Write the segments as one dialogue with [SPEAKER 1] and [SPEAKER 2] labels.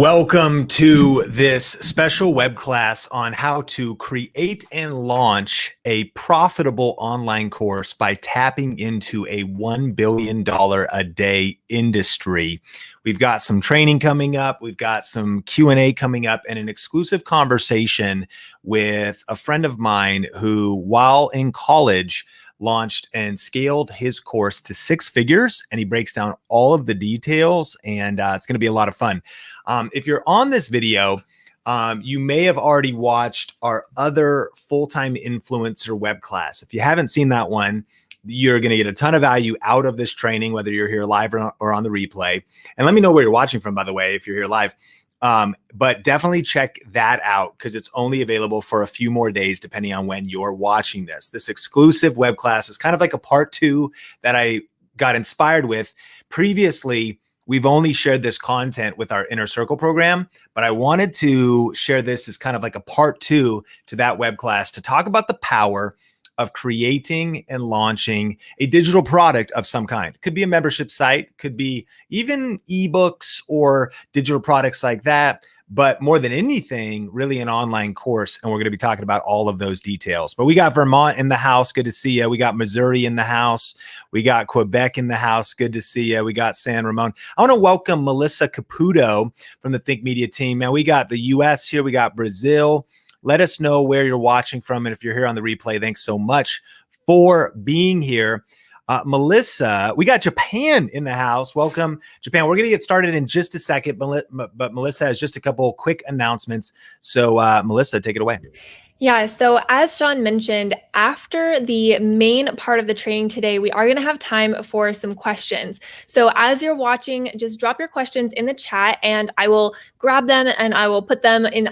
[SPEAKER 1] Welcome to this special web class on how to create and launch a profitable online course by tapping into a $1 billion a day industry. We've got some training coming up. We've got some Q&A coming up and an exclusive conversation with a friend of mine who, while in college, launched and scaled his course to 6 figures, and he breaks down all of the details, and it's going to be a lot of fun. If you're on this video, you may have already watched our other full-time influencer web class. If you haven't seen that one, you're going to get a ton of value out of this training, whether you're here live or on the replay. And let me know where you're watching from, by the way, if you're here live. But definitely check that out because it's only available for a few more days, depending on when you're watching this. This exclusive web class is kind of like a part 2 that I got inspired with. Previously, we've only shared this content with our Inner Circle program, but I wanted to share this as kind of like a part 2 to that web class to talk about the power of creating and launching a digital product of some kind. Could be a membership site, could be even ebooks or digital products like that. But more than anything, really an online course. And we're going to be talking about all of those details. But we got Vermont in the house. Good to see you. We got Missouri in the house. We got Quebec in the house. Good to see you. We got San Ramon. I want to welcome Melissa Caputo from the Think Media team. Man, we got the US here. We got Brazil. Let us know where you're watching from. And if you're here on the replay, thanks so much for being here. Melissa, we got Japan in the house. Welcome, Japan. We're going to get started in just a second, but Melissa has just a couple quick announcements. So Melissa, take it away.
[SPEAKER 2] Yeah, so as Sean mentioned, after the main part of the training today, we are going to have time for some questions. So as you're watching, just drop your questions in the chat and I will grab them and I will put them in,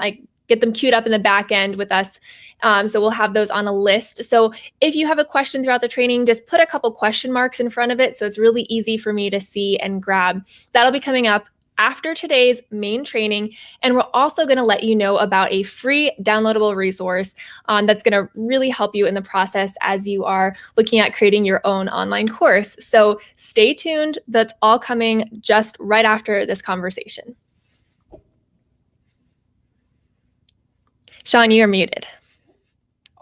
[SPEAKER 2] get them queued up in the back end with us. So we'll have those on a list. So if you have a question throughout the training, just put a couple question marks in front of it. So it's really easy for me to see and grab. That'll be coming up after today's main training. And we're also going to let you know about a free downloadable resource that's going to really help you in the process as you are looking at creating your own online course. So stay tuned. That's all coming just right after this conversation. Sean, you are muted.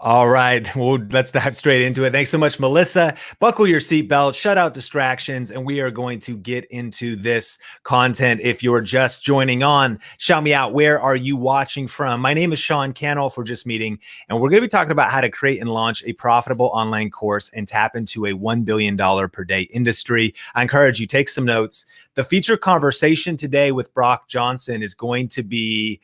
[SPEAKER 1] All right, well, let's dive straight into it. Thanks so much, Melissa. Buckle your seatbelt, shut out distractions, and we are going to get into this content. If you're just joining on, shout me out. Where are you watching from? My name is Sean Cannell for Just Meeting, and we're going to be talking about how to create and launch a profitable online course and tap into a $1 billion per day industry. I encourage you, take some notes. The feature conversation today with Brock Johnson is going to be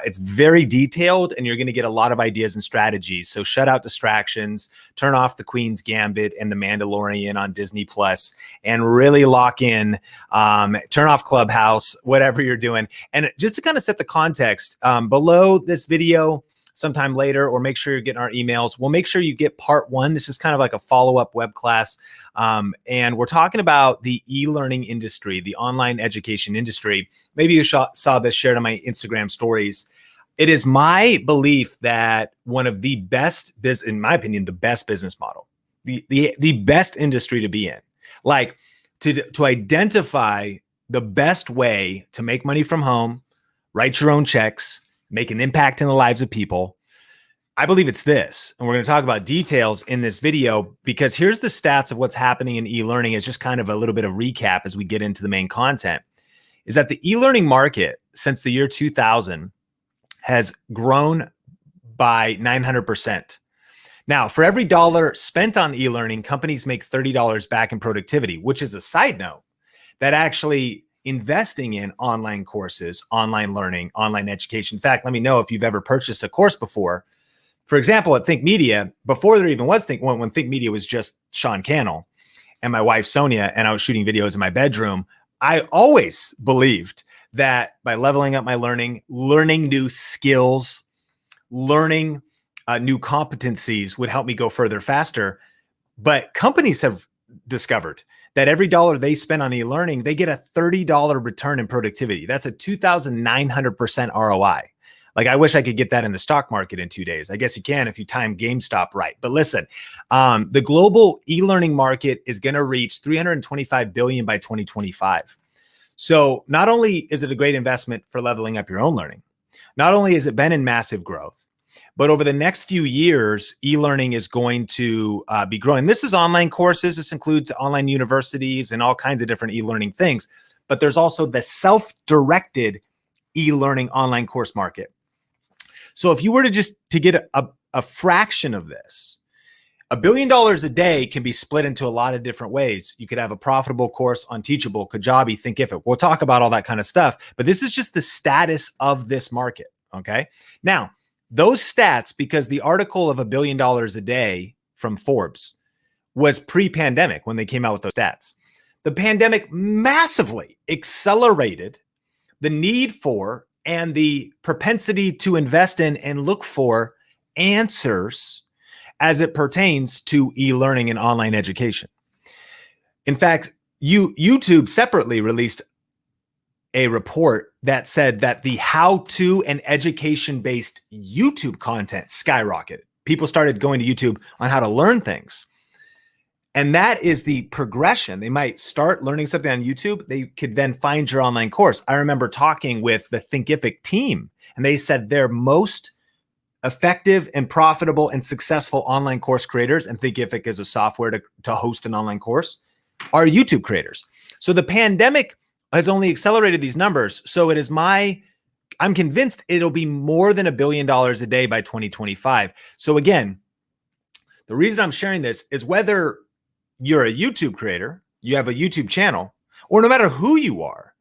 [SPEAKER 1] it's very detailed and you're going to get a lot of ideas and strategies. So shut out distractions, turn off the Queen's Gambit and the Mandalorian on Disney Plus, and really lock in, turn off Clubhouse, whatever you're doing. And just to kind of set the context, below this video, sometime later, or make sure you're getting our emails. We'll make sure you get part 1. This is kind of like a follow-up web class. And we're talking about the e-learning industry, the online education industry. Maybe you saw this shared on my Instagram stories. It is my belief that one of the best, in my opinion, the best business model, the best industry to be in, like to identify the best way to make money from home, write your own checks, make an impact in the lives of people. I believe it's this. And we're going to talk about details in this video because here's the stats of what's happening in e-learning as just kind of a little bit of recap as we get into the main content, is that the e-learning market since the year 2000 has grown by 900%. Now, for every dollar spent on e-learning, companies make $30 back in productivity, which is a side note that actually investing in online courses, online learning, online education. In fact, let me know if you've ever purchased a course before. For example, at Think Media, before there even was when Think Media was just Sean Cannell and my wife, Sonia, and I was shooting videos in my bedroom, I always believed that by leveling up my learning new skills, learning new competencies would help me go further faster. But companies have discovered that every dollar they spend on e-learning, they get a $30 return in productivity. That's a 2,900% ROI. Like, I wish I could get that in the stock market in 2 days. I guess you can if you time GameStop right. But listen, the global e-learning market is going to reach $325 billion by 2025. So not only is it a great investment for leveling up your own learning, not only has it been in massive growth, but over the next few years, e-learning is going to be growing. This is online courses. This includes online universities and all kinds of different e-learning things. But there's also the self-directed e-learning online course market. So if you were to get a fraction of this, $1 billion a day can be split into a lot of different ways. You could have a profitable course on Teachable, Kajabi, Thinkific. We'll talk about all that kind of stuff, but this is just the status of this market, okay? Now, those stats, because the article of $1 billion a day from Forbes was pre-pandemic when they came out with those stats. The pandemic massively accelerated the need for and the propensity to invest in and look for answers as it pertains to e-learning and online education. In fact, YouTube separately released a report that said that the how-to and education-based YouTube content skyrocketed. People started going to YouTube on how to learn things. And that is the progression. They might start learning something on YouTube. They could then find your online course. I remember talking with the Thinkific team, and they said their most effective and profitable and successful online course creators, and Thinkific is a software to host an online course, are YouTube creators. So the pandemic has only accelerated these numbers. So it is I'm convinced it'll be more than $1 billion a day by 2025. So again, the reason I'm sharing this is whether you're a YouTube creator, you have a YouTube channel, or no matter who you are,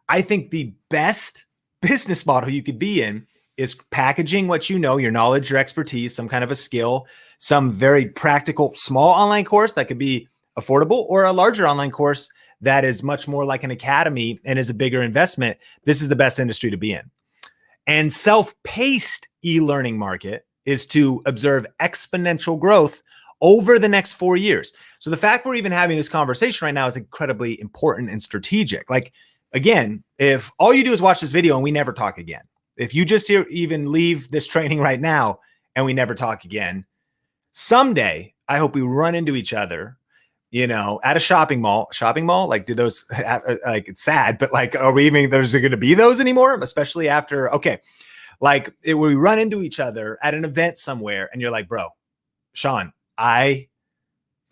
[SPEAKER 1] I think the best business model you could be in is packaging what you know, your knowledge, your expertise, some kind of a skill, some very practical small online course that could be affordable, or a larger online course that is much more like an academy and is a bigger investment. This is the best industry to be in. And self-paced e-learning market is to observe exponential growth over the next 4 years. So the fact we're even having this conversation right now is incredibly important and strategic. Like, again, if all you do is watch this video and we never talk again, if you just even leave this training right now and we never talk again, someday I hope we run into each other, at a shopping mall, like, do those, like, it's sad, but like, are we even, there's going to be those anymore? Especially after, we run into each other at an event somewhere and you're like, bro, Sean, I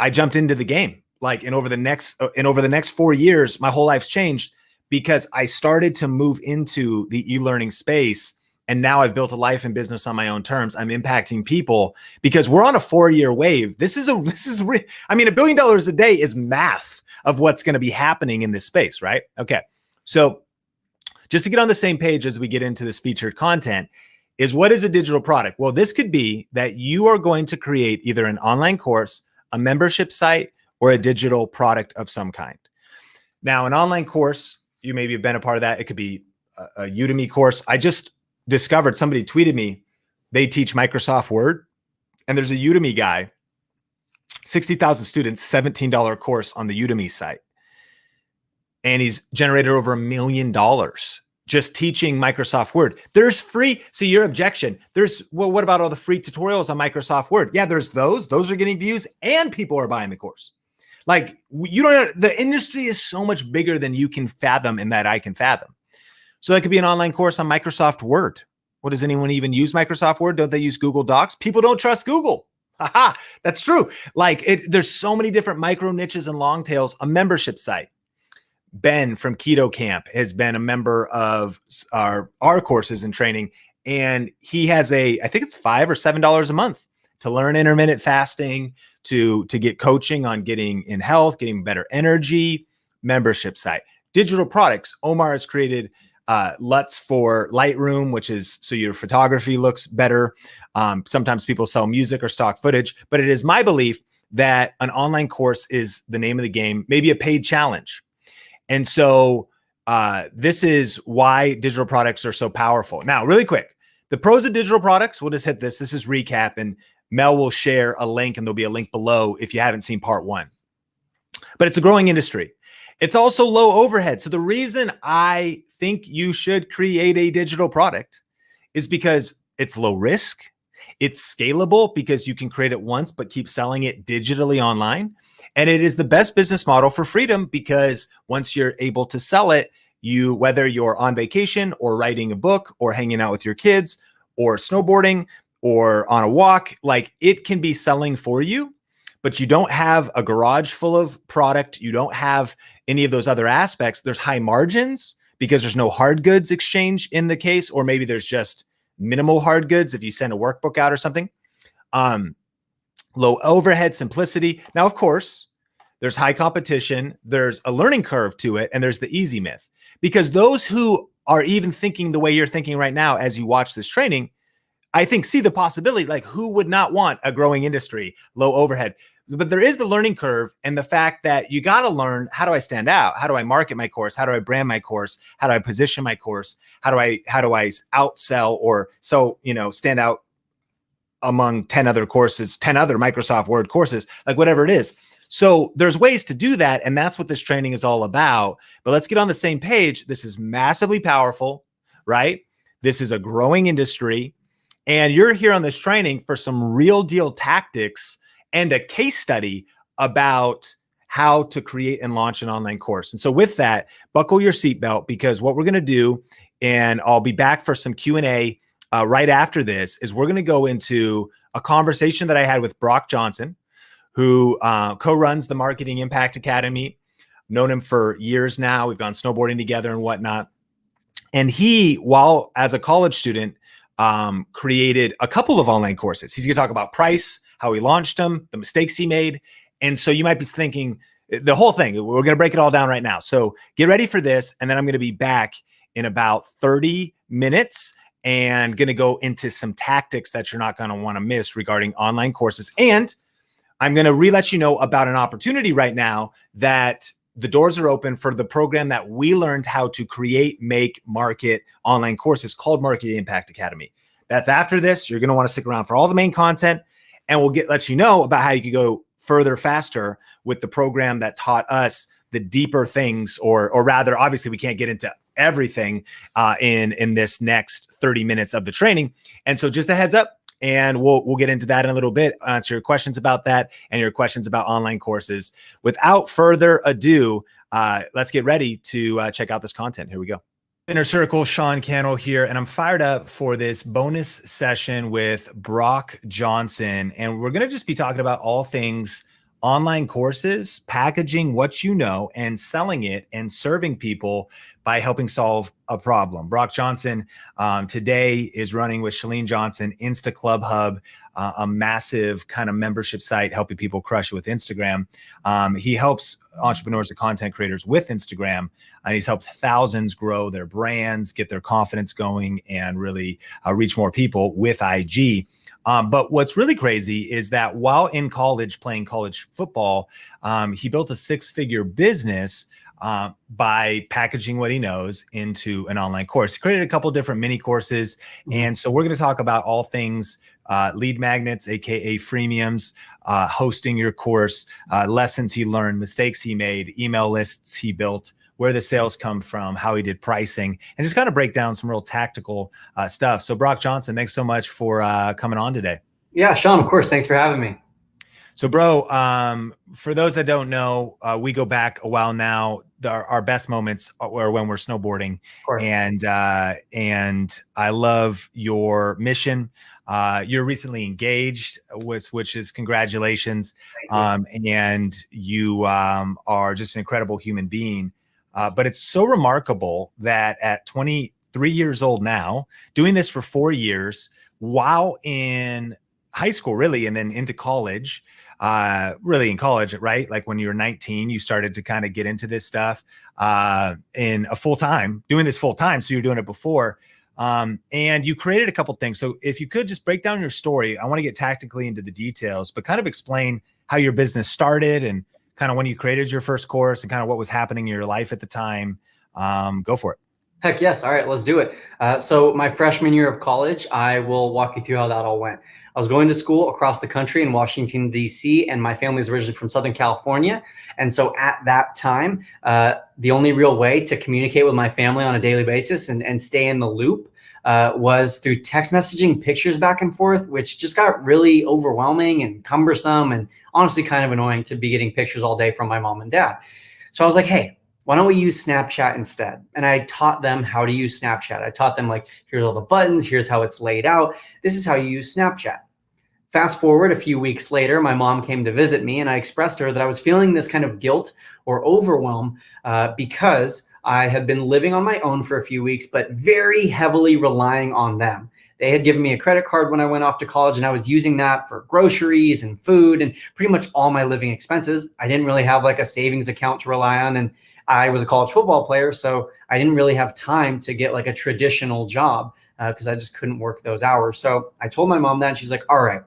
[SPEAKER 1] jumped into the game, and over the next 4 years, my whole life's changed because I started to move into the e-learning space. And now I've built a life and business on my own terms. I'm impacting people because we're on a 4-year wave. $1 billion a day is math of what's going to be happening in this space, right? Okay. So just to get on the same page as we get into this featured content is, what is a digital product? Well, this could be that you are going to create either an online course, a membership site, or a digital product of some kind. Now, an online course, you maybe have been a part of that. It could be a Udemy course. I just discovered, somebody tweeted me, they teach Microsoft Word, and there's a Udemy guy, 60,000 students, $17 course on the Udemy site. And he's generated over $1 million just teaching Microsoft Word. There's free. So your objection, what about all the free tutorials on Microsoft Word? Yeah, there's those are getting views and people are buying the course. Like, the industry is so much bigger than you can fathom and that I can fathom. So that could be an online course on Microsoft Word. What, does anyone even use Microsoft Word? Don't they use Google Docs? People don't trust Google. Haha, that's true. There's so many different micro niches and long tails. A membership site. Ben from Keto Camp has been a member of our courses and training, and he has I think it's $5 or $7 a month to learn intermittent fasting, to get coaching on getting in health, getting better energy. Membership site. Digital products. Omar has created LUTs for Lightroom, which is so your photography looks better. Sometimes people sell music or stock footage, but it is my belief that an online course is the name of the game, maybe a paid challenge. And so this is why digital products are so powerful. Now, really quick, the pros of digital products, we'll just hit this. This is recap, and Mel will share a link, and there'll be a link below if you haven't seen part 1. But it's a growing industry. It's also low overhead. So the reason I think you should create a digital product is because it's low risk. It's scalable because you can create it once, but keep selling it digitally online. And it is the best business model for freedom because once you're able to sell it, whether you're on vacation or writing a book or hanging out with your kids or snowboarding or on a walk, like it can be selling for you, but you don't have a garage full of product. You don't have any of those other aspects. There's high margins because there's no hard goods exchange in the case, or maybe there's just minimal hard goods if you send a workbook out or something. Low overhead, simplicity. Now, of course, there's high competition, there's a learning curve to it, and there's the easy myth. Because those who are even thinking the way you're thinking right now as you watch this training, I think see the possibility, like who would not want a growing industry, low overhead? But there is the learning curve and the fact that you got to learn, how do I stand out? How do I market my course? How do I brand my course? How do I position my course? How do I outsell or stand out among 10 other courses, 10 other Microsoft Word courses, like whatever it is. So there's ways to do that. And that's what this training is all about. But let's get on the same page. This is massively powerful, right? This is a growing industry. And you're here on this training for some real deal tactics and a case study about how to create and launch an online course. And so with that, buckle your seatbelt, because what we're going to do, and I'll be back for some Q&A right after this, is we're going to go into a conversation that I had with Brock Johnson, who co-runs the Marketing Impact Academy. Known him for years now. We've gone snowboarding together and whatnot. And he, while as a college student, created a couple of online courses. He's going to talk about price, how he launched them, the mistakes he made. And so you might be thinking the whole thing. We're going to break it all down right now. So get ready for this. And then I'm going to be back in about 30 minutes and going to go into some tactics that you're not going to want to miss regarding online courses. And I'm going to let you know about an opportunity right now that the doors are open for the program that we learned how to create, make, market online courses called Marketing Impact Academy. That's after this. You're going to want to stick around for all the main content, and we'll let you know about how you can go further faster with the program that taught us the deeper things, or rather, obviously we can't get into everything in this next 30 minutes of the training. And so just a heads up, and we'll get into that in a little bit, answer your questions about that and your questions about online courses. Without further ado, let's get ready to check out this content. Here we go. Inner Circle, Sean Cannell here, and I'm fired up for this bonus session with Brock Johnson. And we're going to just be talking about all things online courses, packaging what you know and selling it and serving people by helping solve a problem. Brock Johnson today is running with Shalene Johnson, Insta Club Hub, a massive kind of membership site helping people crush it with Instagram. He helps entrepreneurs and content creators with Instagram, and he's helped thousands grow their brands, get their confidence going, and really reach more people with IG. But what's really crazy is that while in college playing college football, he built a six-figure business by packaging what he knows into an online course. He created a couple different mini courses. And so we're going to talk about all things lead magnets, aka freemiums, hosting your course, lessons he learned, mistakes he made, email lists he built, where the sales come from, how he did pricing, and just kind of break down some real tactical stuff. So Brock Johnson, thanks so much for coming on today.
[SPEAKER 3] Yeah, Sean, of course. Thanks for having me.
[SPEAKER 1] So bro, for those that don't know, we go back a while now. Our best moments are when we're snowboarding, and I love your mission. You're recently engaged, which is congratulations. And you are just an incredible human being. But it's so remarkable that at 23 years old now, doing this for 4 years, while in high school, really, and then into college, really in college, right? Like when you were 19, you started to kind of get into this stuff in a doing this full time. So you're doing it before. And you created a couple things. So if you could just break down your story, I want to get tactically into the details, but kind of explain how your business started and kind of when you created your first course and kind of what was happening in your life at the time. Go for it.
[SPEAKER 3] Heck yes. All right, let's do it. So my freshman year of college, I will walk you through how that all went. I was going to school across the country in Washington, D.C., and my family is originally from Southern California. And so at that time, the only real way to communicate with my family on a daily basis and stay in the loop was through text messaging, pictures back and forth, which just got really overwhelming and cumbersome and honestly kind of annoying to be getting pictures all day from my mom and dad. So I was like, hey, why don't we use Snapchat instead? And I taught them how to use Snapchat. I taught them like, here's all the buttons, here's how it's laid out. This is how you use Snapchat. Fast forward a few weeks later, my mom came to visit me and I expressed to her that I was feeling this kind of guilt or overwhelm because I had been living on my own for a few weeks, but very heavily relying on them. They had given me a credit card when I went off to college and I was using that for groceries and food and pretty much all my living expenses. I didn't really have like a savings account to rely on. And I was a college football player, so I didn't really have time to get like a traditional job because I just couldn't work those hours. So I told my mom that and she's like, all right,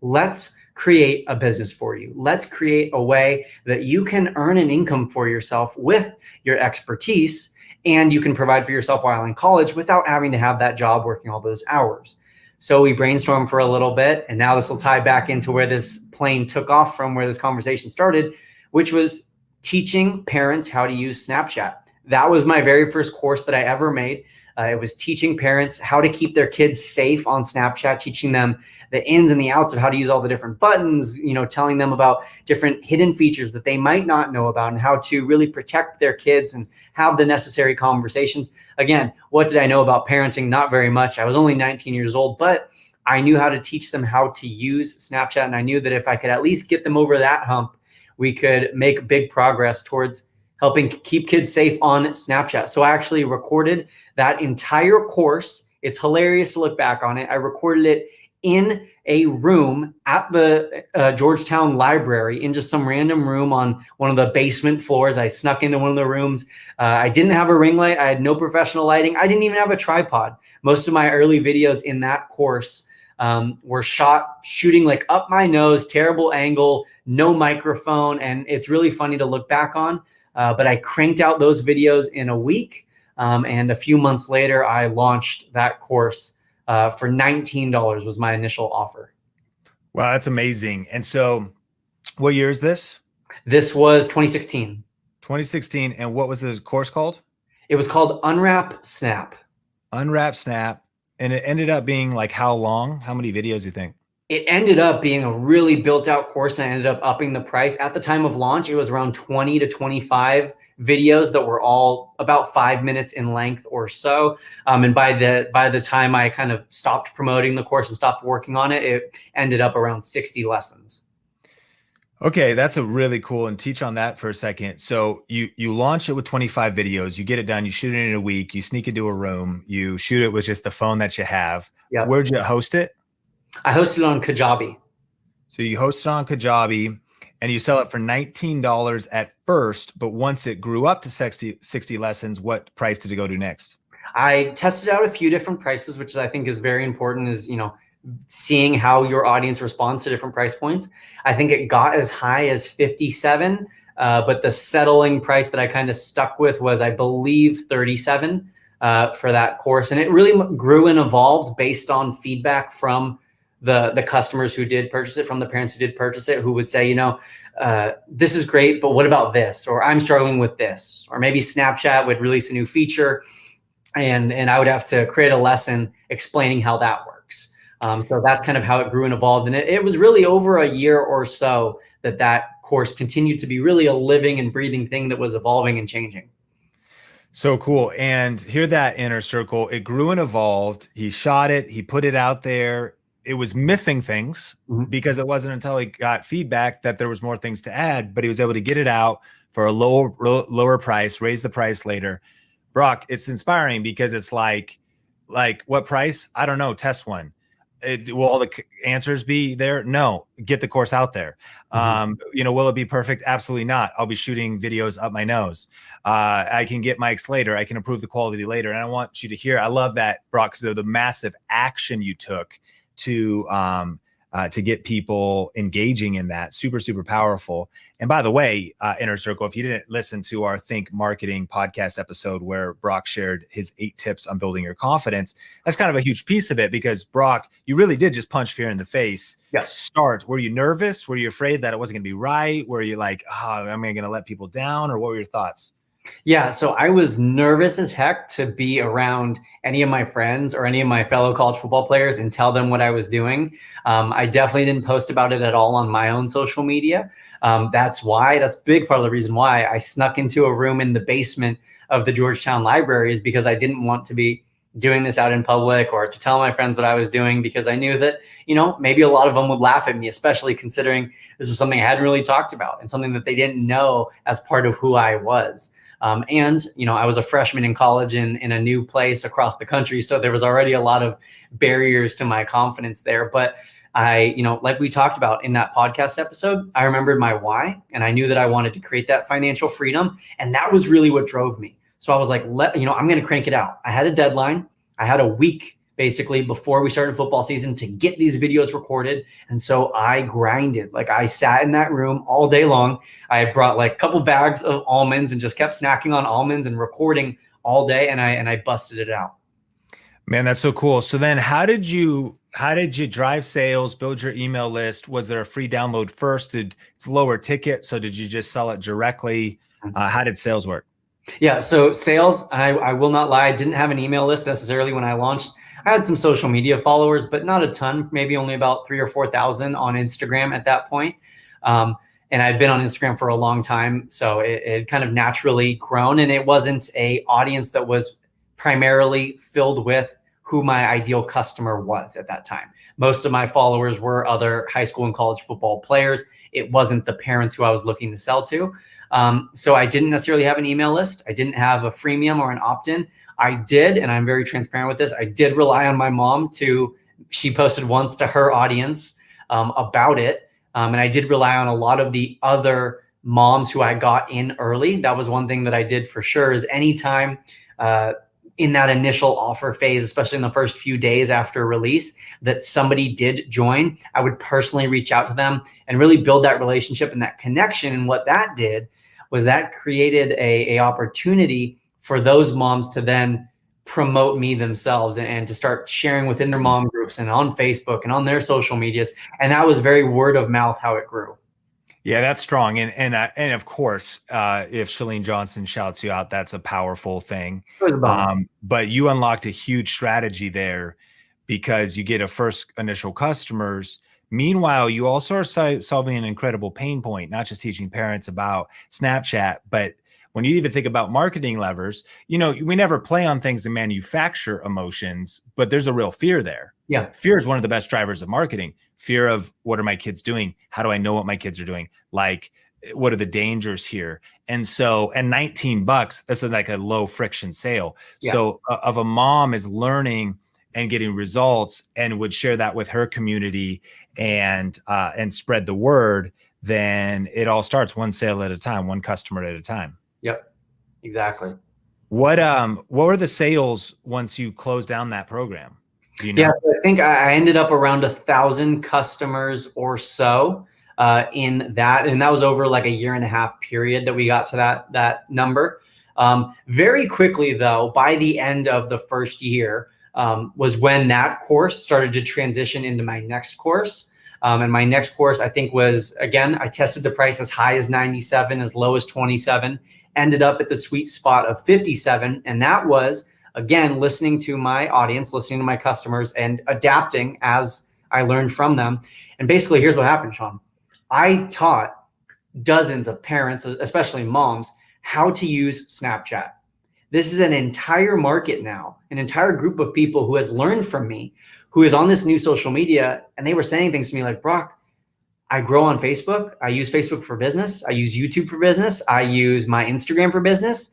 [SPEAKER 3] let's create a business for you. Let's create a way that you can earn an income for yourself with your expertise and you can provide for yourself while in college without having to have that job working all those hours. So we brainstormed for a little bit, and now this will tie back into where this plane took off from, where this conversation started, which was teaching parents how to use Snapchat. That was my very first course that I ever made. It was teaching parents how to keep their kids safe on Snapchat, teaching them the ins and the outs of how to use all the different buttons, telling them about different hidden features that they might not know about and how to really protect their kids and have the necessary conversations. Again, what did I know about parenting? Not very much. I was only 19 years old, but I knew how to teach them how to use Snapchat. And I knew that if I could at least get them over that hump, we could make big progress towards helping keep kids safe on Snapchat. So I actually recorded that entire course. It's hilarious to look back on it. I recorded it in a room at the Georgetown Library, in just some random room on one of the basement floors. I snuck into one of the rooms. I didn't have a ring light. I had no professional lighting. I didn't even have a tripod. Most of my early videos in that course were shooting like up my nose, terrible angle, no microphone. And it's really funny to look back on. But I cranked out those videos in a week. And a few months later, I launched that course for $19 was my initial offer.
[SPEAKER 1] Wow, that's amazing. And so what year is this?
[SPEAKER 3] This was 2016.
[SPEAKER 1] 2016. And what was the course called?
[SPEAKER 3] It was called Unwrap Snap.
[SPEAKER 1] Unwrap Snap. And it ended up being like how long? How many videos do you think?
[SPEAKER 3] It ended up being a really built out course, and I ended up upping the price. At the time of launch, it was around 20 to 25 videos that were all about 5 minutes in length or so. And by the time I kind of stopped promoting the course and stopped working on it, it ended up around 60 lessons.
[SPEAKER 1] Okay, that's a really cool, and teach on that for a second. So you launch it with 25 videos, you get it done, you shoot it in a week, you sneak into a room, you shoot it with just the phone that you have.
[SPEAKER 3] Yeah.
[SPEAKER 1] Where'd you host it?
[SPEAKER 3] I hosted it on Kajabi.
[SPEAKER 1] So you host it on Kajabi and you sell it for $19 at first, but once it grew up to 60 lessons, what price did it go to next?
[SPEAKER 3] I tested out a few different prices, which I think is very important, is, seeing how your audience responds to different price points. I think it got as high as 57, but the settling price that I kind of stuck with was, I believe, 37 for that course. And it really grew and evolved based on feedback from the customers who did purchase it, from the parents who did purchase it, who would say, this is great, but what about this? Or I'm struggling with this. Or maybe Snapchat would release a new feature and I would have to create a lesson explaining how that works. So that's kind of how it grew and evolved. And it was really over a year or so that course continued to be really a living and breathing thing that was evolving and changing.
[SPEAKER 1] So cool. And hear that, Inner Circle. It grew and evolved. He shot it. He put it out there. It was missing things because it wasn't until he got feedback that there was more things to add, but he was able to get it out for a lower price, raise the price later. Brock, it's inspiring because it's like what price? I don't know. Test one. Will all the answers be there? No. Get the course out there. Will it be perfect? Absolutely not. I'll be shooting videos up my nose. I can get mics later. I can improve the quality later. And I want you to hear, I love that, Brock, because of the massive action you took to get people engaging in that. Super, super powerful. And by the way, Inner Circle, if you didn't listen to our Think Marketing podcast episode where Brock shared his 8 tips on building your confidence, that's kind of a huge piece of it because Brock, you really did just punch fear in the face.
[SPEAKER 3] Yes.
[SPEAKER 1] Were you nervous? Were you afraid that it wasn't going to be right? Were you like, am I going to let people down? Or what were your thoughts?
[SPEAKER 3] Yeah, so I was nervous as heck to be around any of my friends or any of my fellow college football players and tell them what I was doing. I definitely didn't post about it at all on my own social media. That's a big part of the reason why I snuck into a room in the basement of the Georgetown Library, is because I didn't want to be doing this out in public or to tell my friends what I was doing, because I knew that, maybe a lot of them would laugh at me, especially considering this was something I hadn't really talked about and something that they didn't know as part of who I was. And I was a freshman in college in a new place across the country. So there was already a lot of barriers to my confidence there. But like we talked about in that podcast episode, I remembered my why, and I knew that I wanted to create that financial freedom. And that was really what drove me. So I was like, I'm going to crank it out. I had a deadline. I had a week basically before we started football season to get these videos recorded. And so I grinded. Like, I sat in that room all day long. I brought like a couple bags of almonds and just kept snacking on almonds and recording all day. And I busted it out.
[SPEAKER 1] Man, that's so cool. So then how did you drive sales, build your email list? Was there a free download first? It's lower ticket, so did you just sell it directly? How did sales work?
[SPEAKER 3] Yeah, so sales, I will not lie, I didn't have an email list necessarily when I launched. I had some social media followers, but not a ton, maybe only about 3,000 or 4,000 on Instagram at that point. And I'd been on Instagram for a long time, so it kind of naturally grown, and it wasn't a audience that was primarily filled with who my ideal customer was at that time. Most of my followers were other high school and college football players. It wasn't the parents who I was looking to sell to. So I didn't necessarily have an email list. I didn't have a freemium or an opt-in. I did, and I'm very transparent with this, I did rely on my mom she posted once to her audience about it. And I did rely on a lot of the other moms who I got in early. That was one thing that I did for sure, is anytime in that initial offer phase, especially in the first few days after release, that somebody did join, I would personally reach out to them and really build that relationship and that connection. And what that did was that created a opportunity for those moms to then promote me themselves and to start sharing within their mom groups and on Facebook and on their social medias. And that was very word of mouth how it grew.
[SPEAKER 1] Yeah, that's strong. And of course, if Shalene Johnson shouts you out, that's a powerful thing. But you unlocked a huge strategy there, because you get a first initial customers. Meanwhile, you also are solving an incredible pain point, not just teaching parents about Snapchat, but when you even think about marketing levers, we never play on things to manufacture emotions, but there's a real fear there.
[SPEAKER 3] Yeah.
[SPEAKER 1] Fear is one of the best drivers of marketing. Fear of, what are my kids doing? How do I know what my kids are doing? Like, what are the dangers here? And so, and $19, this is like a low friction sale. Yeah. So of a mom is learning and getting results and would share that with her community and spread the word, then it all starts one sale at a time, one customer at a time.
[SPEAKER 3] Yep, exactly.
[SPEAKER 1] What were the sales once you closed down that program? Do you know?
[SPEAKER 3] Yeah, I think I ended up around 1,000 customers or so in that, and that was over like a 1.5 year period that we got to that number. Very quickly though, by the end of the first year, was when that course started to transition into my next course. And my next course, I think, was, again, I tested the price as high as 97, as low as 27, ended up at the sweet spot of 57. And that was, again, listening to my audience, listening to my customers, and adapting as I learned from them. And basically, here's what happened, Sean. I taught dozens of parents, especially moms, how to use Snapchat. This is an entire market now, an entire group of people who has learned from me, who is on this new social media. And they were saying things to me like, Brock, I grow on Facebook. I use Facebook for business. I use YouTube for business. I use my Instagram for business.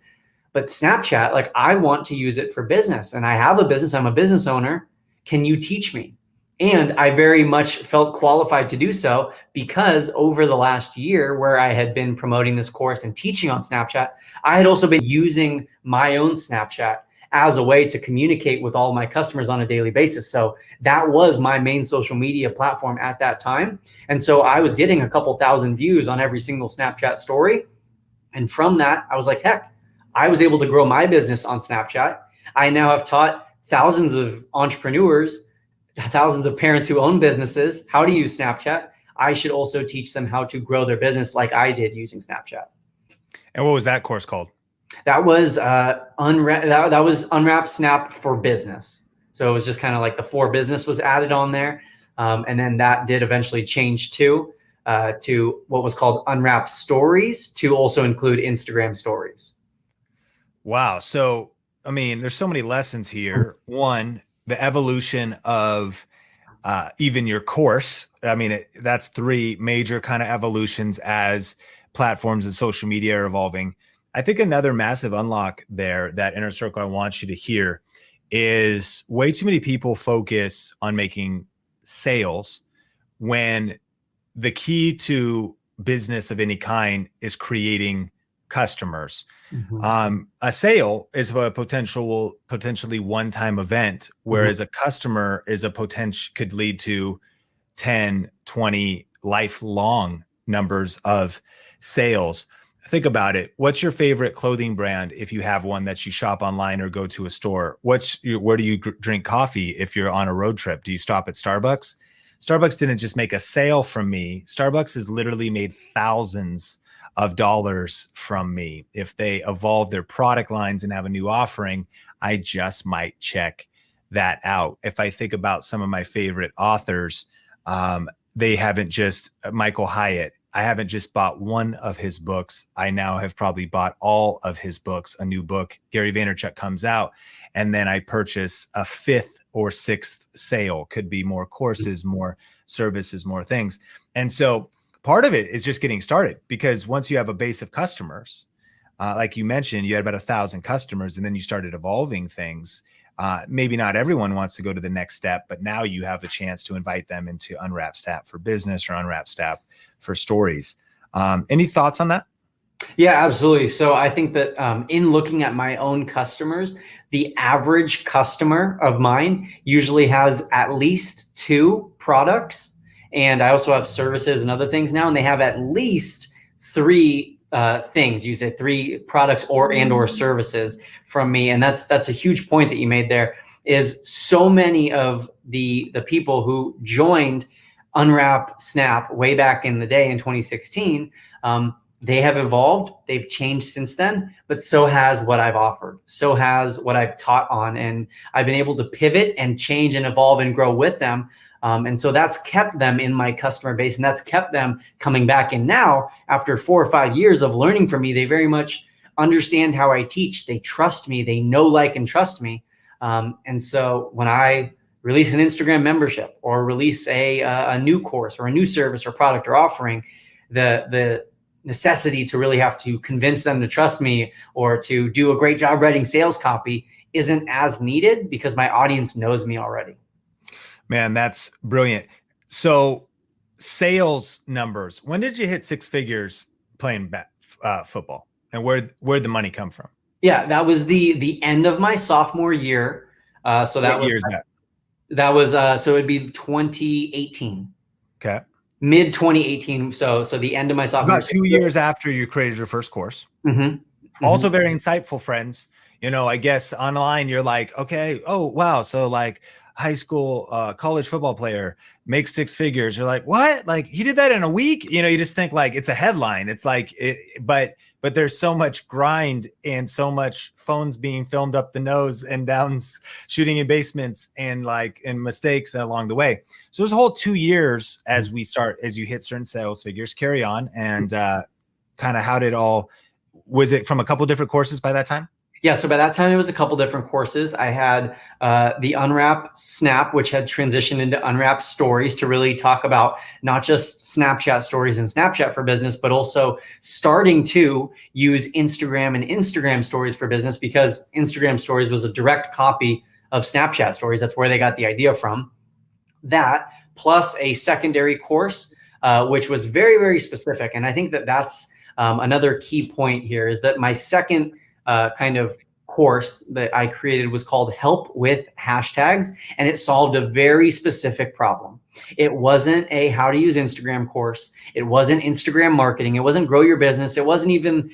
[SPEAKER 3] But Snapchat, like, I want to use it for business. And I have a business. I'm a business owner. Can you teach me? And I very much felt qualified to do so, because over the last year where I had been promoting this course and teaching on Snapchat, I had also been using my own Snapchat as a way to communicate with all my customers on a daily basis. So that was my main social media platform at that time. And so I was getting a couple thousand views on every single Snapchat story. And from that, I was like, heck, I was able to grow my business on Snapchat. I now have taught thousands of entrepreneurs, thousands of parents who own businesses, how to use Snapchat. I should also teach them how to grow their business like I did using Snapchat.
[SPEAKER 1] And what was that course called?
[SPEAKER 3] That was that was Unwrap Snap for Business. So it was just kind of like the for business was added on there, and then that did eventually change to what was called Unwrap Stories to also include Instagram Stories.
[SPEAKER 1] Wow. So, I mean, there's so many lessons here. One, the evolution of even your course. I mean, that's three major kind of evolutions as platforms and social media are evolving. I think another massive unlock there, that inner circle I want you to hear, is way too many people focus on making sales when the key to business of any kind is creating customers. A sale is a potentially one-time event, whereas a customer is a potential could lead to 10, 20 lifelong numbers of sales. Think about it. What's your favorite clothing brand if you have one that you shop online or go to a store? Where do you drink coffee if you're on a road trip? Do you stop at Starbucks? Starbucks didn't just make a sale from me. Starbucks has literally made thousands of dollars from me. If they evolve their product lines and have a new offering, I just might check that out. If I think about some of my favorite authors, they haven't just Michael Hyatt. I haven't just bought one of his books. I now have probably bought all of his books. A new book, Gary Vaynerchuk, comes out, and then I purchase a fifth or sixth sale. Could be more courses, more services, more things. And so part of it is just getting started, because once you have a base of customers, like you mentioned, you had about 1,000 customers, and then you started evolving things. Maybe not everyone wants to go to the next step, but now you have a chance to invite them into Unwrap Snap for Business or Unwrap Snap for Stories. Any thoughts on that?
[SPEAKER 3] Yeah, absolutely. So I think that in looking at my own customers, the average customer of mine usually has at least 2 products. And I also have services and other things now, and they have at least 3 things. You say 3 products or services from me. And that's a huge point that you made there, is so many of the people who joined Unwrap Snap way back in the day in 2016, they have evolved. They've changed since then, but so has what I've offered. So has what I've taught on. And I've been able to pivot and change and evolve and grow with them. And so that's kept them in my customer base, and that's kept them coming back. And now, after 4 or 5 years of learning from me, they very much understand how I teach. They trust me. They know, like, and trust me. And so when I release an Instagram membership or release a new course or a new service or product or offering, the necessity to really have to convince them to trust me or to do a great job writing sales copy isn't as needed, because my audience knows me already.
[SPEAKER 1] Man, that's brilliant. So sales numbers, when did you hit 6 figures playing football, and where'd the money come from?
[SPEAKER 3] Yeah, that was the end of my sophomore year. So that
[SPEAKER 1] What year is that?
[SPEAKER 3] That was so it'd be 2018.
[SPEAKER 1] Okay.
[SPEAKER 3] Mid 2018. So the end of my sophomore
[SPEAKER 1] About 2 years after you created your first course. Also very insightful, friends. I guess online you're like, okay, oh, wow. So like high school, college football player makes 6 figures. You're like, what? Like he did that in a week? You just think like it's a headline. It's like, but there's so much grind and so much phones being filmed up the nose and downs, shooting in basements and mistakes along the way. So there's a whole 2 years as you hit certain sales figures, carry on, and kind of how did was it from a couple different courses by that time?
[SPEAKER 3] Yeah, so by that time, it was a couple different courses. I had the Unwrap Snap, which had transitioned into Unwrap Stories to really talk about not just Snapchat stories and Snapchat for business, but also starting to use Instagram and Instagram stories for business, because Instagram stories was a direct copy of Snapchat stories. That's where they got the idea from. That plus a secondary course, which was very, very specific. And I think that that's another key point here, is that my second kind of course that I created was called Help with Hashtags, and it solved a very specific problem. It wasn't a how to use Instagram course. It wasn't Instagram marketing. It wasn't grow your business. It wasn't even,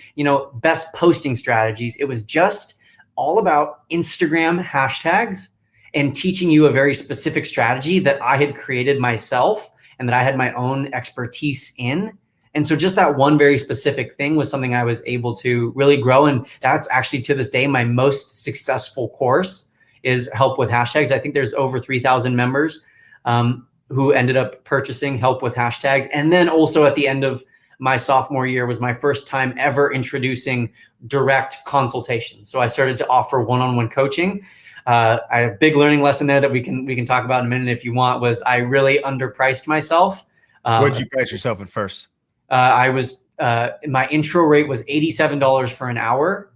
[SPEAKER 3] best posting strategies. It was just all about Instagram hashtags and teaching you a very specific strategy that I had created myself and that I had my own expertise in. And so just that one very specific thing was something I was able to really grow. And that's actually to this day, my most successful course is help with hashtags. I think there's over 3,000 members who ended up purchasing help with hashtags. And then also at the end of my sophomore year was my first time ever introducing direct consultations. So I started to offer one-on-one coaching. I have a big learning lesson there that we can talk about in a minute if you want, was I really underpriced myself.
[SPEAKER 1] What did you price yourself at first?
[SPEAKER 3] My intro rate was $87 for an hour.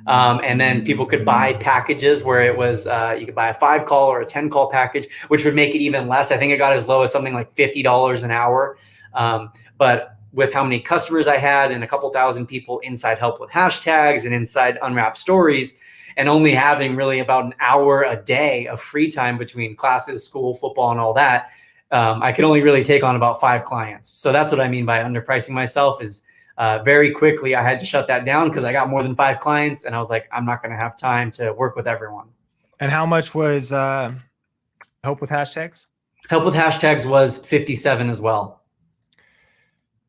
[SPEAKER 3] And then people could buy packages where it was, you could buy a 5-call or a 10-call package, which would make it even less. I think it got as low as something like $50 an hour. But with how many customers I had and a couple thousand people inside help with hashtags and inside Unwrap Stories, and only having really about an hour a day of free time between classes, school, football, and all that, I could only really take on about 5 clients. So that's what I mean by underpricing myself is very quickly I had to shut that down because I got more than 5 clients and I was like, I'm not going to have time to work with everyone.
[SPEAKER 1] And how much was help with hashtags?
[SPEAKER 3] Help with hashtags was $57 as well.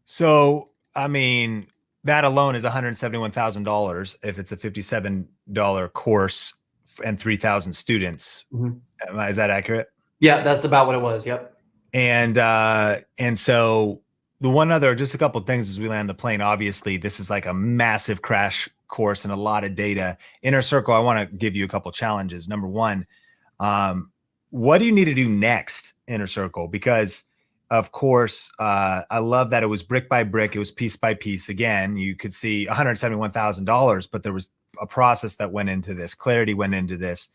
[SPEAKER 1] So, I mean, that alone is $171,000 if it's a $57 course and 3,000 students. Mm-hmm. Is that accurate?
[SPEAKER 3] Yeah, that's about what it was. Yep.
[SPEAKER 1] And so the one other, just a couple of things as we land the plane, obviously this is like a massive crash course and a lot of data. Inner Circle, I want to give you a couple of challenges. Number one, what do you need to do next, Inner Circle? Because of course, I love that it was brick by brick. It was piece by piece. Again, you could see $171,000, but there was a process that went into this. Clarity went into this.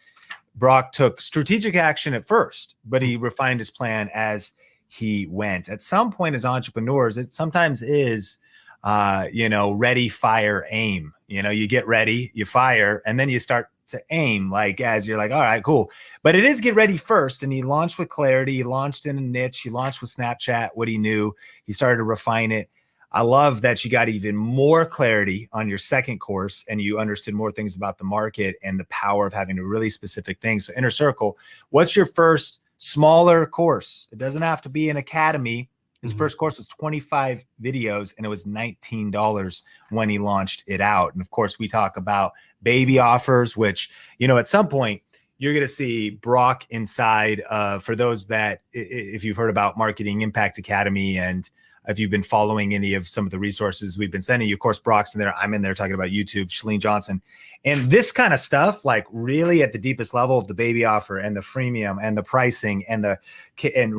[SPEAKER 1] Brock took strategic action at first, but he refined his plan as he went. At some point as entrepreneurs, it sometimes is, ready, fire, aim. You get ready, you fire, and then you start to aim, like as you're like, all right, cool. But it is get ready first. And he launched with clarity. He launched in a niche. He launched with Snapchat, what he knew. He started to refine it. I love that you got even more clarity on your second course and you understood more things about the market and the power of having a really specific thing. So Inner Circle, what's your first smaller course? It doesn't have to be an academy. His first course was 25 videos and it was $19 when he launched it out. And of course, we talk about baby offers, which, at some point you're going to see Brock inside for those that, if you've heard about Marketing Impact Academy and if you've been following any of some of the resources we've been sending you, of course, Brock's in there. I'm in there talking about YouTube, Shalene Johnson. And this kind of stuff, like really at the deepest level of the baby offer and the freemium and the pricing and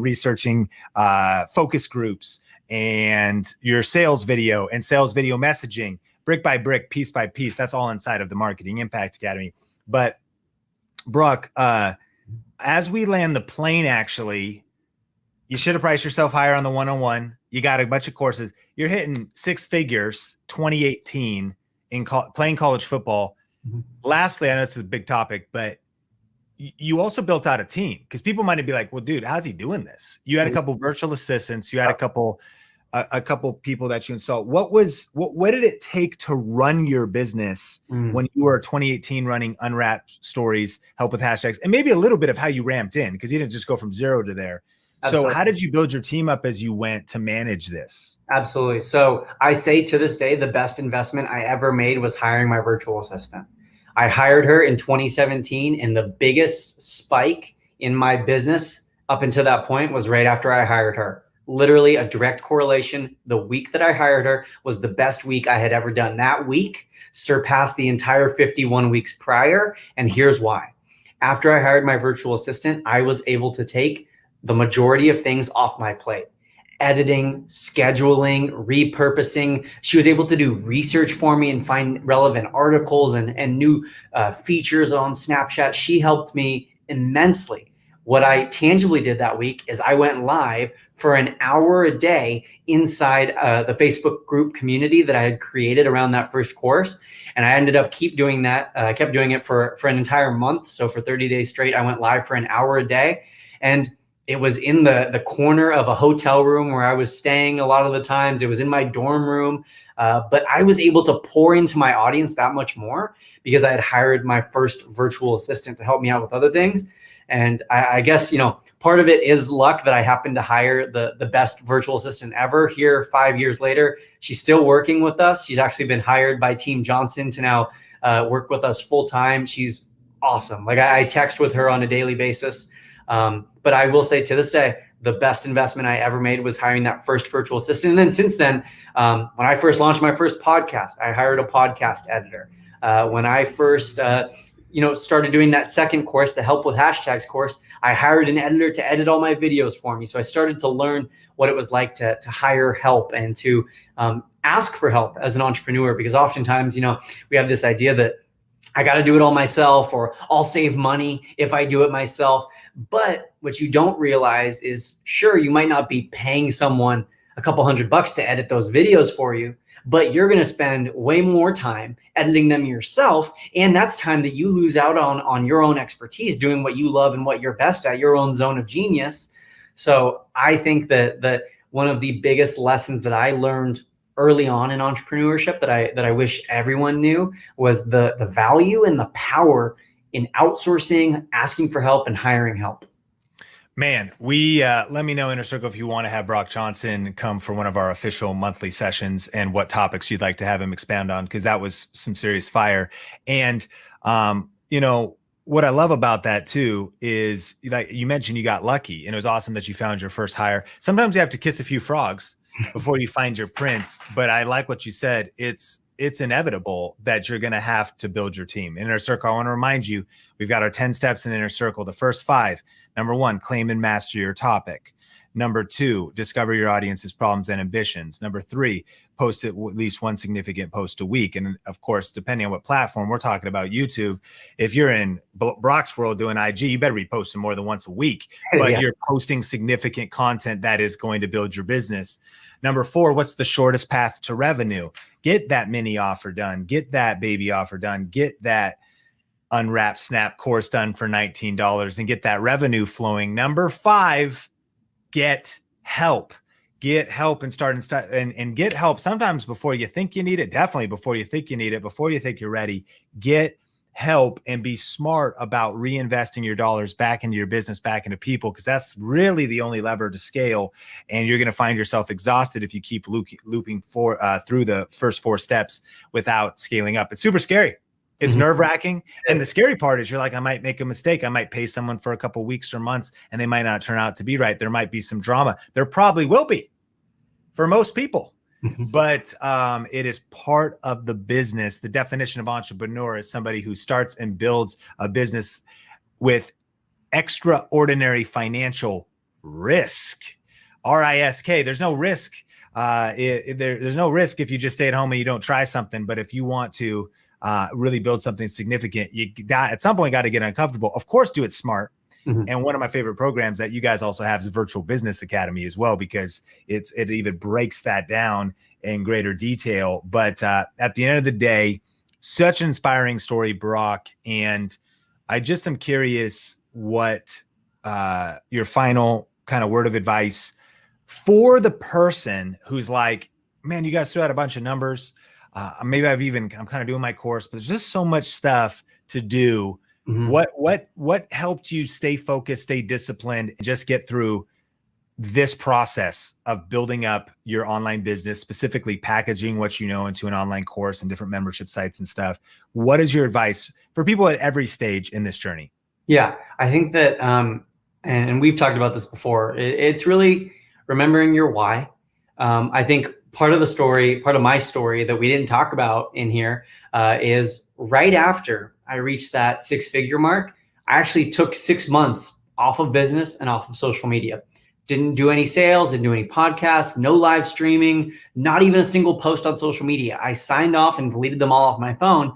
[SPEAKER 1] researching focus groups and your sales video and sales video messaging, brick by brick, piece by piece. That's all inside of the Marketing Impact Academy. But Brock, as we land the plane, actually, you should have priced yourself higher on the one-on-one. You got a bunch of courses. You're hitting 6 figures, 2018 in playing college football. Mm-hmm. Lastly, I know this is a big topic, but you also built out a team because people might be like, well, dude, how's he doing this? You had a couple virtual assistants. You had a couple people that you installed. What did it take to run your business when you were 2018 running Unwrap Stories, help with hashtags, and maybe a little bit of how you ramped in because you didn't just go from 0 to there. Absolutely. So how did you build your team up as you went to manage this?
[SPEAKER 3] Absolutely. So I say to this day, the best investment I ever made was hiring my virtual assistant. I hired her in 2017 and the biggest spike in my business up until that point was right after I hired her. Literally a direct correlation. The week that I hired her was the best week I had ever done. That week surpassed the entire 51 weeks prior. And here's why. After I hired my virtual assistant, I was able to take the majority of things off my plate. Editing, scheduling, repurposing. She was able to do research for me and find relevant articles and new features on Snapchat. She helped me immensely. What I tangibly did that week is I went live for an hour a day inside the Facebook group community that I had created around that first course. And I ended up doing that. I kept doing it for an entire month. So for 30 days straight, I went live for an hour a day. And it was in the corner of a hotel room where I was staying a lot of the times. It was in my dorm room. But I was able to pour into my audience that much more because I had hired my first virtual assistant to help me out with other things. And I guess, part of it is luck that I happened to hire the best virtual assistant ever. Here 5 years later, she's still working with us. She's actually been hired by Team Johnson to now work with us full time. She's awesome. Like I text with her on a daily basis. But I will say to this day, the best investment I ever made was hiring that first virtual assistant. And then since then, when I first launched my first podcast, I hired a podcast editor. When I first, started doing that second course, the Help with Hashtags course, I hired an editor to edit all my videos for me. So I started to learn what it was like to hire help and to ask for help as an entrepreneur, because oftentimes, we have this idea that I got to do it all myself, or I'll save money if I do it myself. But what you don't realize is, sure, you might not be paying someone a couple $100 to edit those videos for you, but you're going to spend way more time editing them yourself. And that's time that you lose out on your own expertise, doing what you love and what you're best at, your own zone of genius. So I think that one of the biggest lessons that I learned early on in entrepreneurship that I wish everyone knew was the value and the power in outsourcing, asking for help, and hiring help.
[SPEAKER 1] Man, we let me know, Inner Circle, if you want to have Brock Johnson come for one of our official monthly sessions and what topics you'd like to have him expound on, because that was some serious fire. And what I love about that too is, like you mentioned, you got lucky, and it was awesome that you found your first hire. Sometimes you have to kiss a few frogs before you find your prince. But I like what you said. It's inevitable that you're going to have to build your team. Inner Circle, I want to remind you, we've got our 10 steps in Inner Circle. The first 5, number 1, claim and master your topic. Number 2, discover your audience's problems and ambitions. Number 3, post at least one significant post a week. And of course, depending on what platform we're talking about, YouTube, if you're in Brock's world doing IG, you better be posting more than once a week, but you're posting significant content that is going to build your business. Number 4, what's the shortest path to revenue? Get that mini offer done, get that baby offer done, get that Unwrap Snap course done for $19 and get that revenue flowing. Number 5, get help. Get help and start and get help sometimes before you think you need it. Definitely before you think you need it, before you think you're ready. Get help and be smart about reinvesting your dollars back into your business, back into people, because that's really the only lever to scale. And you're going to find yourself exhausted if you keep looping through the first 4 steps without scaling up. It's super scary. It's nerve-wracking. And the scary part is you're like, I might make a mistake. I might pay someone for a couple weeks or months and they might not turn out to be right. There might be some drama. There probably will be for most people. But it is part of the business. The definition of entrepreneur is somebody who starts and builds a business with extraordinary financial risk. R-I-S-K. There's no risk. There's no risk if you just stay at home and you don't try something. But if you want to really build something significant, you at some point got to get uncomfortable. Of course, do it smart. And one of my favorite programs that you guys also have is Virtual Business Academy as well, because it even breaks that down in greater detail. But at the end of the day, such an inspiring story, Brock. And I just am curious what your final kind of word of advice for the person who's like, man, you guys threw out a bunch of numbers. Maybe I'm kind of doing my course, but there's just so much stuff to do. What helped you stay focused, stay disciplined, and just get through this process of building up your online business, specifically packaging what you know into an online course and different membership sites and stuff? What is your advice for people at every stage in this journey?
[SPEAKER 3] Yeah, I think that, and we've talked about this before, it's really remembering your why. I think part of my story that we didn't talk about in here is right after I reached that 6-figure mark, I actually took 6 months off of business and off of social media. Didn't do any sales, didn't do any podcasts, no live streaming, not even a single post on social media. I signed off and deleted them all off my phone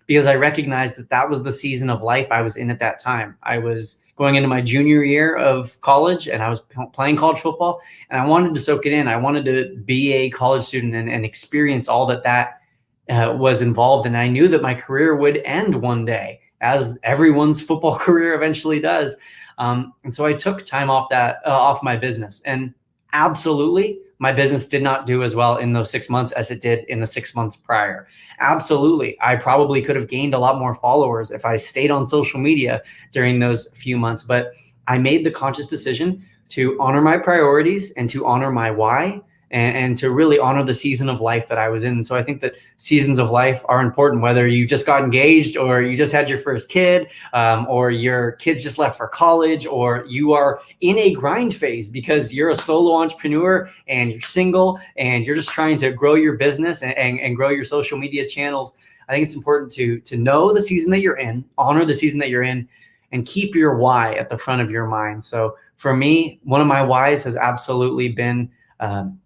[SPEAKER 3] because I recognized that was the season of life I was in at that time. I was going into my junior year of college and I was playing college football and I wanted to soak it in. I wanted to be a college student and experience all that was involved. And I knew that my career would end one day, as everyone's football career eventually does. And so I took time off my business. And absolutely, my business did not do as well in those 6 months as it did in the 6 months prior. Absolutely. I probably could have gained a lot more followers if I stayed on social media during those few months, but I made the conscious decision to honor my priorities and to honor my why, and to really honor the season of life that I was in. So I think that seasons of life are important, whether you just got engaged or you just had your first kid, or your kids just left for college, or you are in a grind phase because you're a solo entrepreneur and you're single and you're just trying to grow your business and grow your social media channels. I think it's important to know the season that you're in, honor the season that you're in, and keep your why at the front of your mind. So for me, one of my whys has absolutely been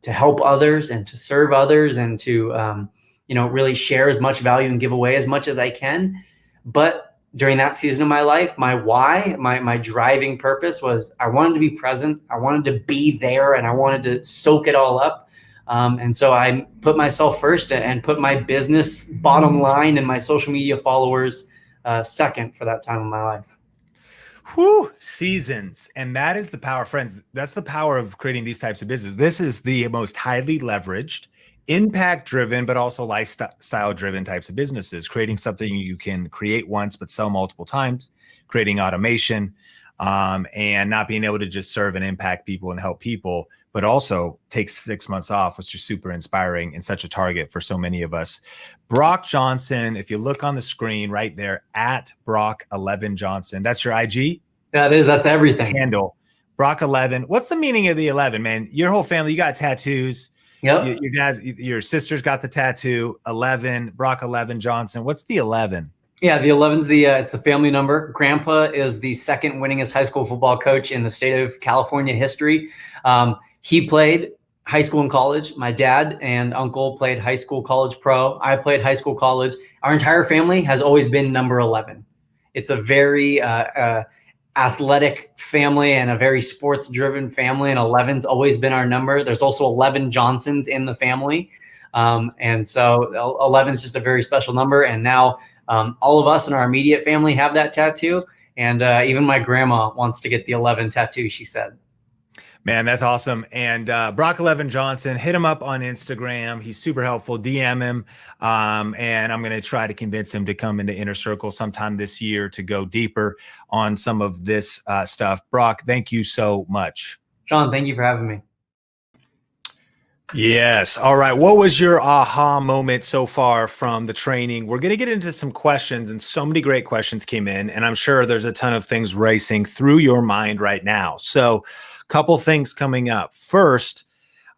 [SPEAKER 3] to help others and to serve others, and to really share as much value and give away as much as I can. But during that season of my life, my why, my driving purpose was I wanted to be present, I wanted to be there, and I wanted to soak it all up. And so I put myself first and put my business bottom line and my social media followers second for that time of my life.
[SPEAKER 1] Whew, seasons. And that is the power, friends. That's the power of creating these types of business. This is the most highly leveraged, impact driven, but also lifestyle driven types of businesses, creating something you can create once, but sell multiple times, creating automation, and not being able to just serve and impact people and help people, but also take 6 months off, which is super inspiring and such a target for so many of us. Brock Johnson, if you look on the screen right there, at Brock11 Johnson, that's your IG?
[SPEAKER 3] That's everything.
[SPEAKER 1] Handle. Brock11. What's the meaning of the 11, man? Your whole family, you got tattoos.
[SPEAKER 3] Yep.
[SPEAKER 1] Your sister's got the tattoo. 11, Brock11 Johnson. What's the 11?
[SPEAKER 3] Yeah, the 11's it's the family number. Grandpa is the second winningest high school football coach in the state of California history. He played high school and college. My dad and uncle played high school, college, pro. I played high school, college. Our entire family has always been number 11. It's a very athletic family and a very sports driven family, and 11's always been our number. There's also 11 Johnsons in the family. And so 11's just a very special number. And now all of us in our immediate family have that tattoo. And even my grandma wants to get the 11 tattoo, she said.
[SPEAKER 1] Man, that's awesome. And Brock11 Johnson, hit him up on Instagram. He's super helpful. DM him. And I'm going to try to convince him to come into Inner Circle sometime this year to go deeper on some of this stuff. Brock, thank you so much.
[SPEAKER 3] Sean, thank you for having me.
[SPEAKER 1] Yes. All right. What was your aha moment so far from the training? We're going to get into some questions, and so many great questions came in, and I'm sure there's a ton of things racing through your mind right now. So couple things coming up. First,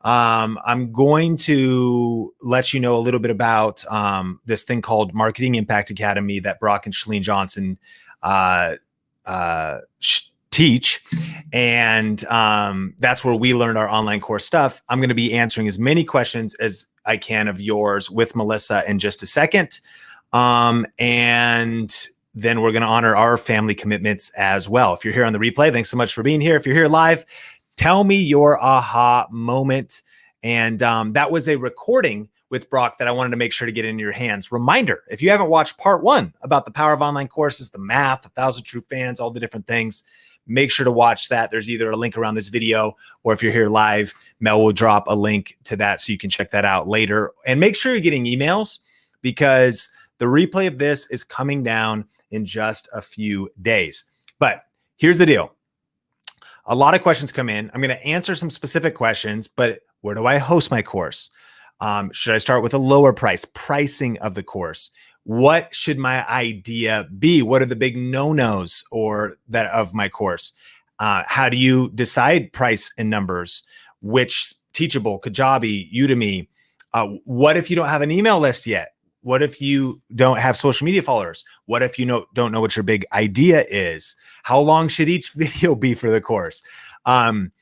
[SPEAKER 1] I'm going to let you know a little bit about this thing called Marketing Impact Academy that Brock and Chalene Johnson teach. And that's where we learned our online course stuff. I'm going to be answering as many questions as I can of yours with Melissa in just a second. And then we're going to honor our family commitments as well. If you're here on the replay, thanks so much for being here. If you're here live, tell me your aha moment. And that was a recording with Brock that I wanted to make sure to get in your hands. Reminder, if you haven't watched part 1 about the power of online courses, the math, 1,000 true fans, all the different things, make sure to watch that. There's either a link around this video, or if you're here live, Mel will drop a link to that so you can check that out later. And make sure you're getting emails, because the replay of this is coming down in just a few days. But here's the deal. A lot of questions come in. I'm going to answer some specific questions, but where do I host my course? Should I start with a lower price? Pricing of the course. What should my idea be? What are the big no-nos or that of my course? How do you decide price and numbers? Which Teachable, Kajabi, Udemy? What if you don't have an email list yet? What if you don't have social media followers? What if you don't know what your big idea is? How long should each video be for the course? What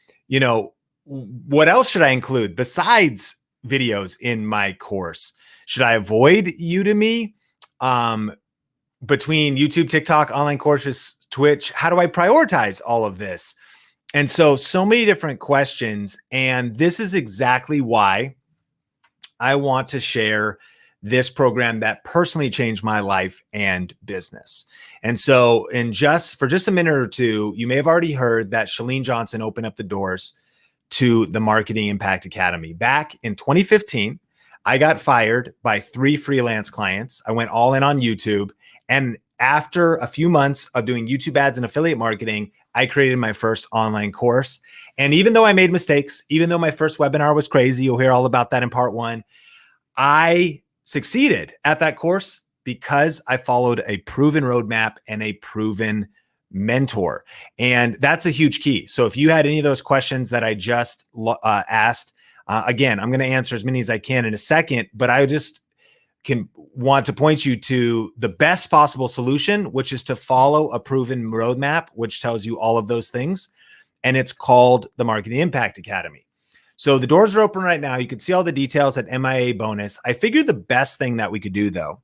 [SPEAKER 1] else should I include besides videos in my course? Should I avoid Udemy? Between YouTube, TikTok, online courses, Twitch, how do I prioritize all of this? And so many different questions. And this is exactly why I want to share this program that personally changed my life and business. And so for just a minute or two, you may have already heard that Chalene Johnson opened up the doors to the Marketing Impact Academy. Back in 2015, I got fired by 3 freelance clients. I went all in on YouTube. And after a few months of doing YouTube ads and affiliate marketing, I created my first online course. And even though I made mistakes, even though my first webinar was crazy, you'll hear all about that in part 1, I succeeded at that course because I followed a proven roadmap and a proven mentor. And that's a huge key. So if you had any of those questions that I just asked, again, I'm going to answer as many as I can in a second, but I just want to point you to the best possible solution, which is to follow a proven roadmap, which tells you all of those things. And it's called the Marketing Impact Academy. So the doors are open right now. You can see all the details at MIA bonus. I figured the best thing that we could do, though,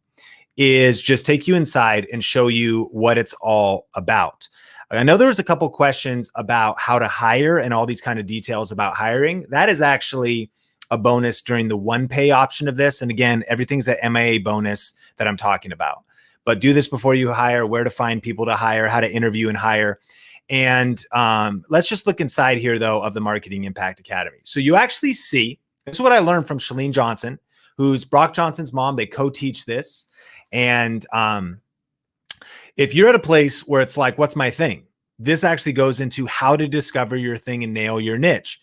[SPEAKER 1] is just take you inside and show you what it's all about. I know there was a couple questions about how to hire and all these kind of details about hiring. That is actually a bonus during the one-pay option of this. And again, everything's at MIA bonus that I'm talking about. But do this before you hire, where to find people to hire, how to interview and hire. And let's just look inside here, though, of the Marketing Impact Academy. So you actually see, this is what I learned from Chalene Johnson, who's Brock Johnson's mom. They co-teach this. And if you're at a place where it's like, what's my thing? This actually goes into how to discover your thing and nail your niche.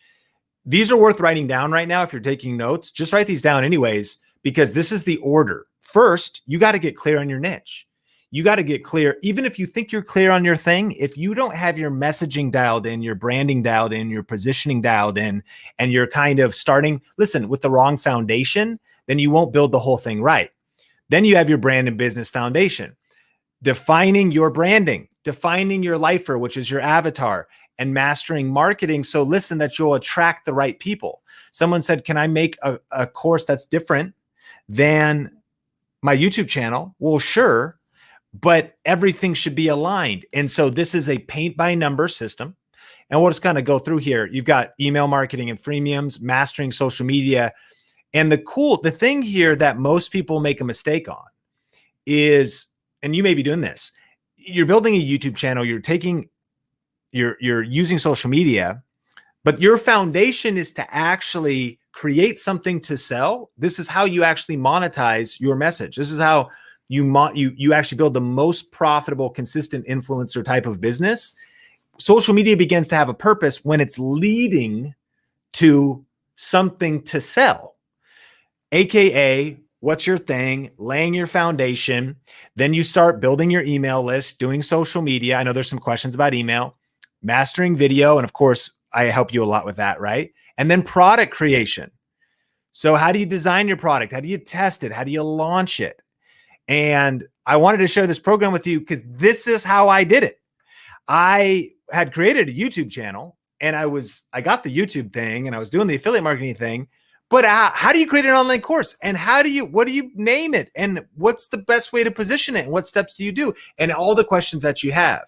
[SPEAKER 1] These are worth writing down right now. If you're taking notes, just write these down anyways, because this is the order. First, you got to get clear on your niche. You got to get clear. Even if you think you're clear on your thing, if you don't have your messaging dialed in, your branding dialed in, your positioning dialed in, and you're kind of starting, listen, with the wrong foundation, then you won't build the whole thing right. Then you have your brand and business foundation, defining your branding, defining your lifer, which is your avatar, and mastering marketing. So listen, that you'll attract the right people. Someone said, can I make a course that's different than my YouTube channel? Well, sure, but everything should be aligned. And so this is a paint by number system. And we'll just kind of go through here. You've got email marketing and freemiums, mastering social media. And the thing here that most people make a mistake on is, and you may be doing this, you're building a YouTube channel, you're using social media, but your foundation is to actually create something to sell. This is how you actually monetize your message. This is how you actually build the most profitable, consistent influencer type of business. Social media begins to have a purpose when it's leading to something to sell. AKA, what's your thing, laying your foundation. Then you start building your email list, doing social media. I know there's some questions about email, mastering video. And of course, I help you a lot with that, right? And then product creation. So how do you design your product? How do you test it? How do you launch it? And I wanted to share this program with you because this is how I did it. I had created a YouTube channel and I got the YouTube thing and I was doing the affiliate marketing thing. But how do you create an online course? And what do you name it? And what's the best way to position it? And what steps do you do? And all the questions that you have.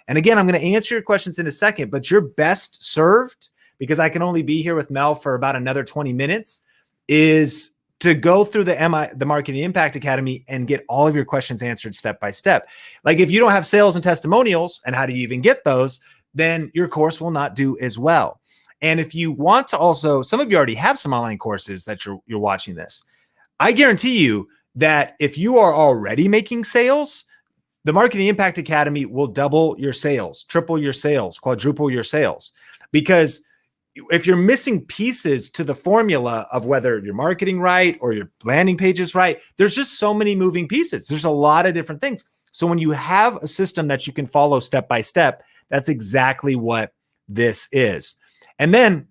[SPEAKER 1] And again, I'm going to answer your questions in a second, but you're best served, because I can only be here with Mel for about another 20 minutes, is to go through the Marketing Impact Academy and get all of your questions answered step by step. Like if you don't have sales and testimonials, and how do you even get those, then your course will not do as well. And if you want to also, some of you already have some online courses that you're watching this. I guarantee you that if you are already making sales, the Marketing Impact Academy will double your sales, triple your sales, quadruple your sales. Because if you're missing pieces to the formula of whether you're marketing right or your landing page is right, there's just so many moving pieces. There's a lot of different things. So when you have a system that you can follow step by step, that's exactly what this is. And then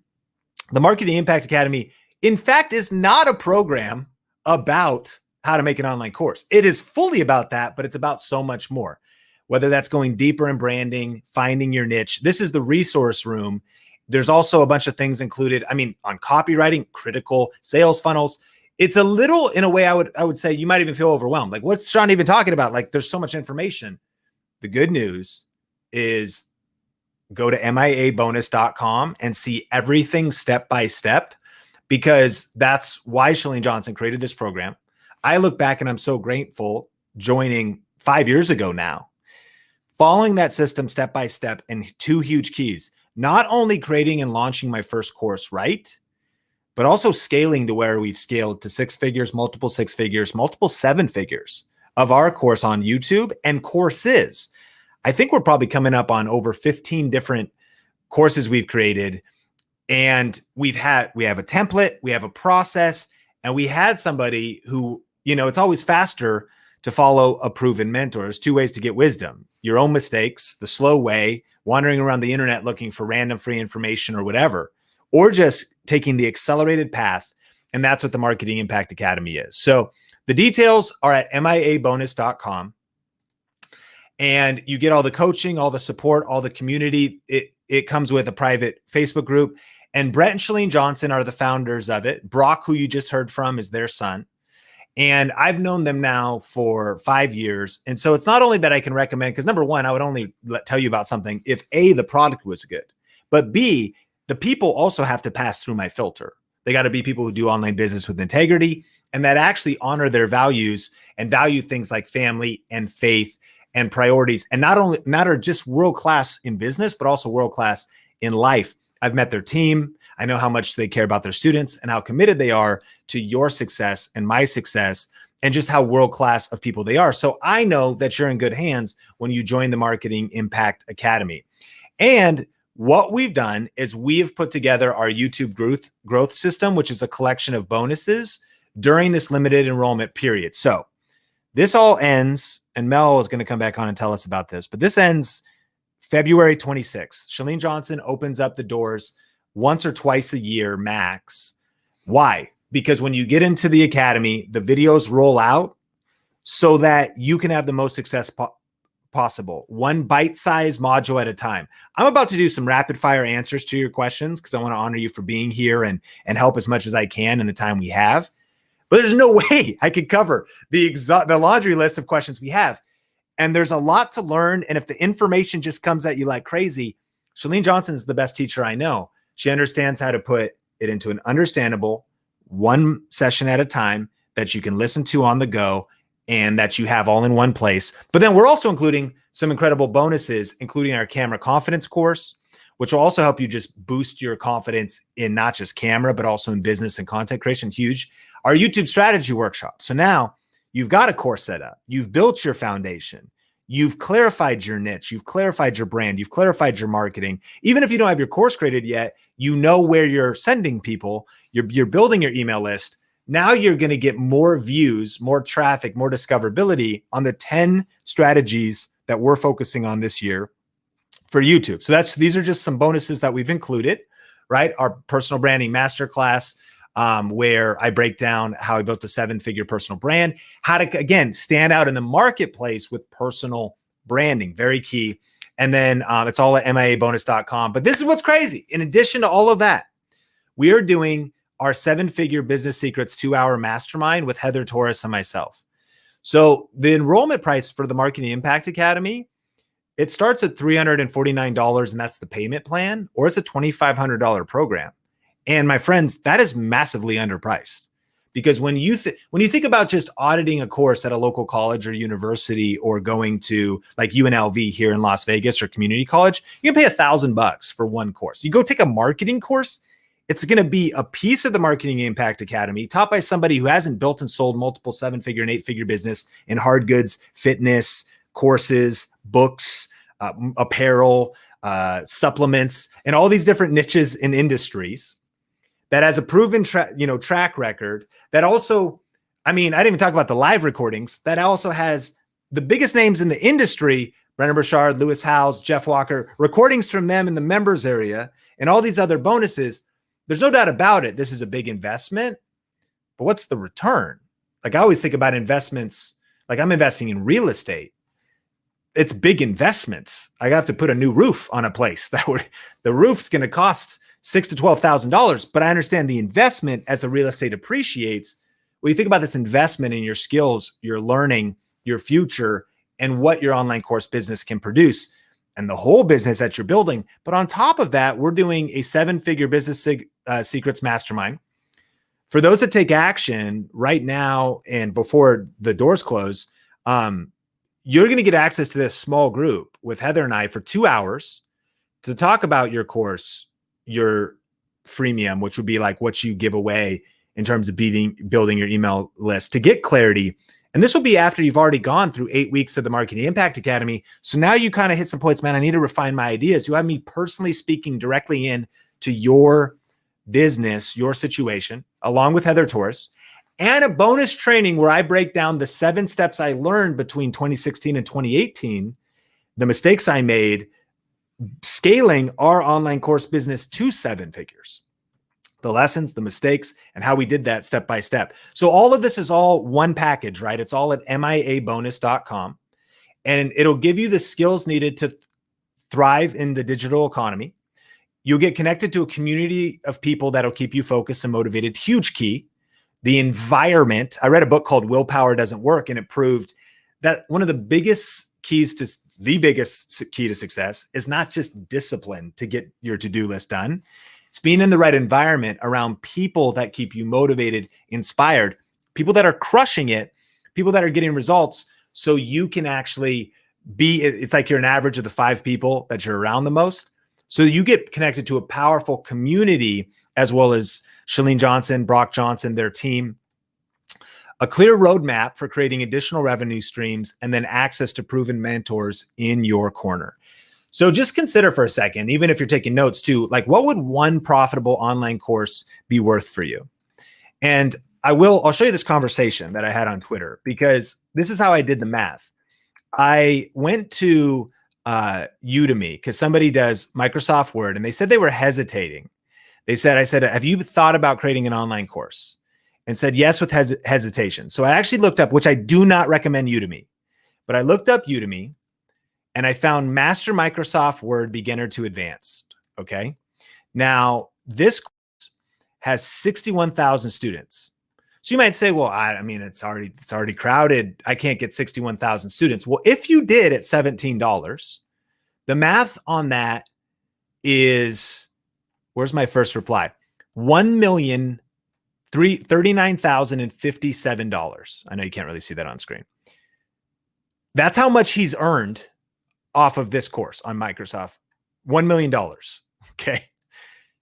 [SPEAKER 1] the Marketing Impact Academy, in fact, is not a program about how to make an online course. It is fully about that, but it's about so much more, whether that's going deeper in branding, finding your niche. This is the resource room. There's also a bunch of things included. I mean, on copywriting, critical sales funnels. It's a little, in a way, I would say you might even feel overwhelmed. Like, what's Sean even talking about? Like, there's so much information. The good news is go to miabonus.com and see everything step by step, because that's why Chalene Johnson created this program. I look back and I'm so grateful joining 5 years ago now, following that system step by step, and 2 huge keys. not only creating and launching my first course, right? But also scaling to where we've scaled to 6 figures, multiple 6 figures, multiple 7 figures of our course on YouTube and courses. I think we're probably coming up on over 15 different courses we've created. And we have a template, we have a process, and we had somebody who, it's always faster to follow a proven mentor. There's 2 ways to get wisdom: your own mistakes, the slow way, wandering around the internet looking for random free information or whatever, or just taking the accelerated path. And that's what the Marketing Impact Academy is. So the details are at miabonus.com. And you get all the coaching, all the support, all the community. It comes with a private Facebook group. And Brett and Shalene Johnson are the founders of it. Brock, who you just heard from, is their son. And I've known them now for 5 years. And so it's not only that I can recommend, because number one, I would only tell you about something if A, the product was good, but B, the people also have to pass through my filter. They got to be people who do online business with integrity and that actually honor their values and value things like family and faith and priorities. And not are just world-class in business, but also world-class in life. I've met their team. I know how much they care about their students and how committed they are to your success and my success, and just how world-class of people they are. So I know that you're in good hands when you join the Marketing Impact Academy. And what we've done is we have put together our YouTube growth system, which is a collection of bonuses during this limited enrollment period. So this all ends, and Mel is going to come back on and tell us about this, but this ends February 26th. Shalene Johnson opens up the doors once or twice a year max. Why? Because when you get into the academy, the videos roll out so that you can have the most success possible, one bite-sized module at a time. I'm about to do some rapid fire answers to your questions because I want to honor you for being here and help as much as I can in the time we have. But there's no way I could cover the laundry list of questions we have. And there's a lot to learn. And if the information just comes at you like crazy, Shalene Johnson is the best teacher I know. She understands how to put it into an understandable, one session at a time that you can listen to on the go and that you have all in one place. But then we're also including some incredible bonuses, including our camera confidence course, which will also help you just boost your confidence in not just camera, but also in business and content creation. Huge. Our YouTube strategy workshop. So now you've got a course set up. You've built your foundation. You've clarified your niche. You've clarified your brand. You've clarified your marketing. Even if you don't have your course created yet, you know where you're sending people. You're building your email list. Now you're going to get more views, more traffic, more discoverability on the 10 strategies that we're focusing on this year for YouTube. So these are just some bonuses that we've included, right? Our personal branding masterclass, where I break down how I built a 7-figure personal brand, how to, again, stand out in the marketplace with personal branding, very key. And then it's all at miabonus.com. But this is what's crazy. In addition to all of that, we are doing our 7-figure business secrets 2-hour mastermind with Heather Torres and myself. So the enrollment price for the Marketing Impact Academy, it starts at $349, and that's the payment plan, or it's a $2,500 program. And my friends, that is massively underpriced, because when you think about just auditing a course at a local college or university, or going to like UNLV here in Las Vegas or community college, you can pay $1,000 for one course. You go take a marketing course, it's going to be a piece of the Marketing Impact Academy taught by somebody who hasn't built and sold multiple 7-figure and 8-figure business in hard goods, fitness, courses, books, apparel, supplements, and all these different niches and industries, that has a proven track record. That also, I didn't even talk about the live recordings. That also has the biggest names in the industry: Brennan Burchard, Lewis Howes, Jeff Walker, recordings from them in the members area, and all these other bonuses. There's no doubt about it. This is a big investment, but what's the return? Like, I always think about investments, like I'm investing in real estate. It's big investments. I have to put a new roof on a place. The roof's going to cost $6,000 to $12,000, but I understand the investment as the real estate appreciates. When you think about this investment in your skills, your learning, your future, and what your online course business can produce, and the whole business that you're building. But on top of that, we're doing a 7-figure business secrets mastermind. For those that take action right now and before the doors close, you're going to get access to this small group with Heather and I for 2 hours to talk about your course, your freemium, which would be like what you give away in terms of building your email list, to get clarity. And this will be after you've already gone through 8 weeks of the Marketing Impact Academy. So now you kind of hit some points, man, I need to refine my ideas. You have me personally speaking directly in to your business, your situation, along with Heather Torres, and a bonus training where I break down the 7 steps I learned between 2016 and 2018, the mistakes I made scaling our online course business to 7 figures. The lessons, the mistakes, and how we did that step by step. So all of this is all one package, right? It's all at miabonus.com. And it'll give you the skills needed to thrive in the digital economy. You'll get connected to a community of people that'll keep you focused and motivated. Huge key. The environment. I read a book called Willpower Doesn't Work, and it proved that one of the biggest keys to success is not just discipline to get your to-do list done. It's being in the right environment around people that keep you motivated, inspired, people that are crushing it, people that are getting results, so you can actually it's like you're an average of the 5 people that you're around the most. So you get connected to a powerful community, as well as Chalene Johnson, Brock Johnson, their team, a clear roadmap for creating additional revenue streams, and then access to proven mentors in your corner. So just consider for a second, even if you're taking notes too, like what would one profitable online course be worth for you? And I'll show you this conversation that I had on Twitter, because this is how I did the math. I went to Udemy because somebody does Microsoft Word, and they said they were hesitating. I said, have you thought about creating an online course? And said yes with hesitation. So I actually looked up, which I do not recommend Udemy, but I looked up Udemy and I found Master Microsoft Word Beginner to Advanced. Okay. Now this course has 61,000 students. So you might say, well, I mean, it's already crowded. I can't get 61,000 students. Well, if you did at $17, the math on that is, where's my first reply? $1,039,057. I know you can't really see that on screen. That's how much he's earned off of this course on Microsoft. $1 million. Okay.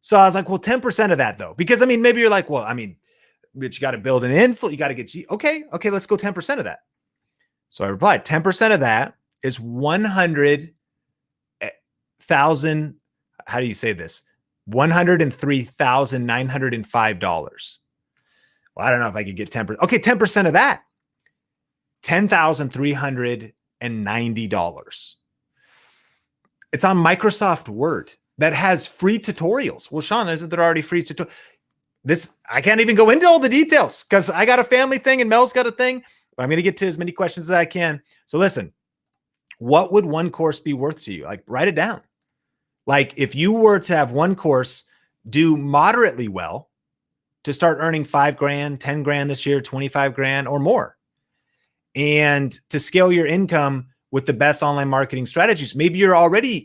[SPEAKER 1] So I was like, well, 10% of that though, because I mean, maybe you're like, well, I mean, but you got to build an inflow. You got to get okay, let's go 10% of that. So I replied, 10% of that is 100,000. How do you say this? $103,905. Well, I don't know if I could get 10%. Okay, 10% of that, $10,390. It's on Microsoft Word that has free tutorials. Well, Sean, isn't there already free tutorials? I can't even go into all the details because I got a family thing and Mel's got a thing, but I'm going to get to as many questions as I can. So listen, what would one course be worth to you? Like, write it down. Like, if you were to have one course do moderately well to start earning $5,000, $10,000 this year, 25 grand or more, and to scale your income with the best online marketing strategies, maybe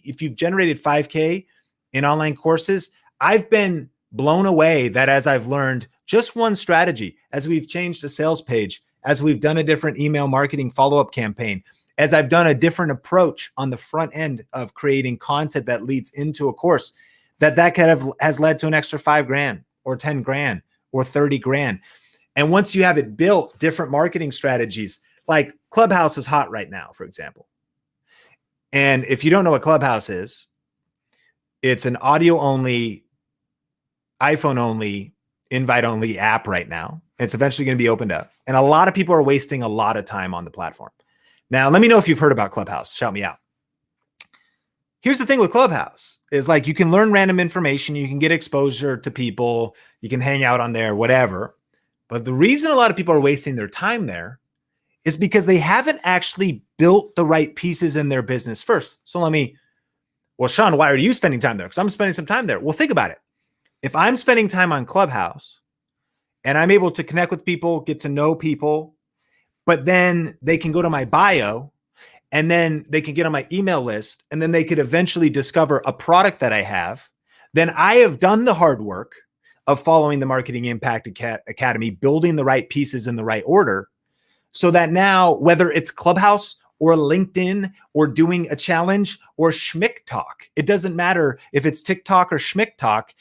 [SPEAKER 1] if you've generated 5K in online courses, I've been blown away that as I've learned just one strategy, as we've changed a sales page, as we've done a different email marketing follow-up campaign, as I've done a different approach on the front end of creating content that leads into a course, that has led to an extra $5,000 or 10 grand or 30 grand. And once you have it built, different marketing strategies, like Clubhouse is hot right now, for example. And if you don't know what Clubhouse is, it's an audio only, iPhone only, invite only app right now. It's eventually going to be opened up. And a lot of people are wasting a lot of time on the platform. Now, let me know if you've heard about Clubhouse. Shout me out. Here's the thing with Clubhouse is like, you can learn random information. You can get exposure to people. You can hang out on there, whatever. But the reason a lot of people are wasting their time there is because they haven't actually built the right pieces in their business first. So well, Sean, why are you spending time there? Because I'm spending some time there. Well, think about it. If I'm spending time on Clubhouse and I'm able to connect with people, get to know people, but then they can go to my bio and then they can get on my email list and then they could eventually discover a product that I have, then I have done the hard work of following the Marketing Impact Academy, building the right pieces in the right order, so that now, whether it's Clubhouse or LinkedIn or doing a challenge or Schmick Talk. It doesn't matter if it's TikTok or Schmick Talk.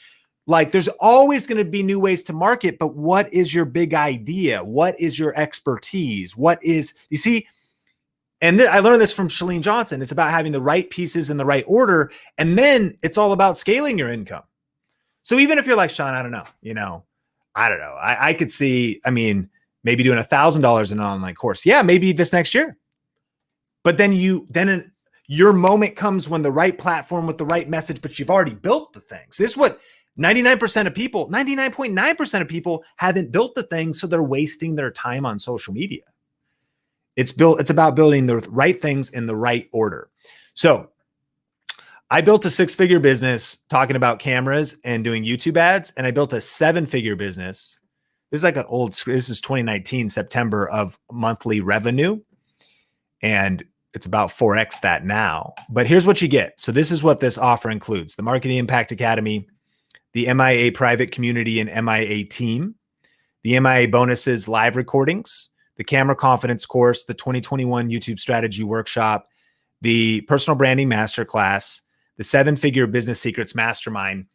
[SPEAKER 1] Like there's always going to be new ways to market, but what is your big idea? What is your expertise? You see, and I learned this from Chalene Johnson. It's about having the right pieces in the right order. And then it's all about scaling your income. So even if you're like, Sean, I don't know. I could see, maybe doing $1,000 in an online course. Yeah, maybe this next year. But then your moment comes when the right platform with the right message, but you've already built the things. This is what 99.9% of people haven't built the thing. So they're wasting their time on social media. It's about building the right things in the right order. So I built a 6-figure business talking about cameras and doing YouTube ads. And I built a 7-figure business. This is 2019, September, of monthly revenue. And it's about 4x that now. But here's what you get. So this is what this offer includes: the Marketing Impact Academy, the MIA private community and MIA team, the MIA bonuses, live recordings, the camera confidence course, the 2021 YouTube strategy workshop, the personal branding masterclass, the 7-figure business secrets mastermind.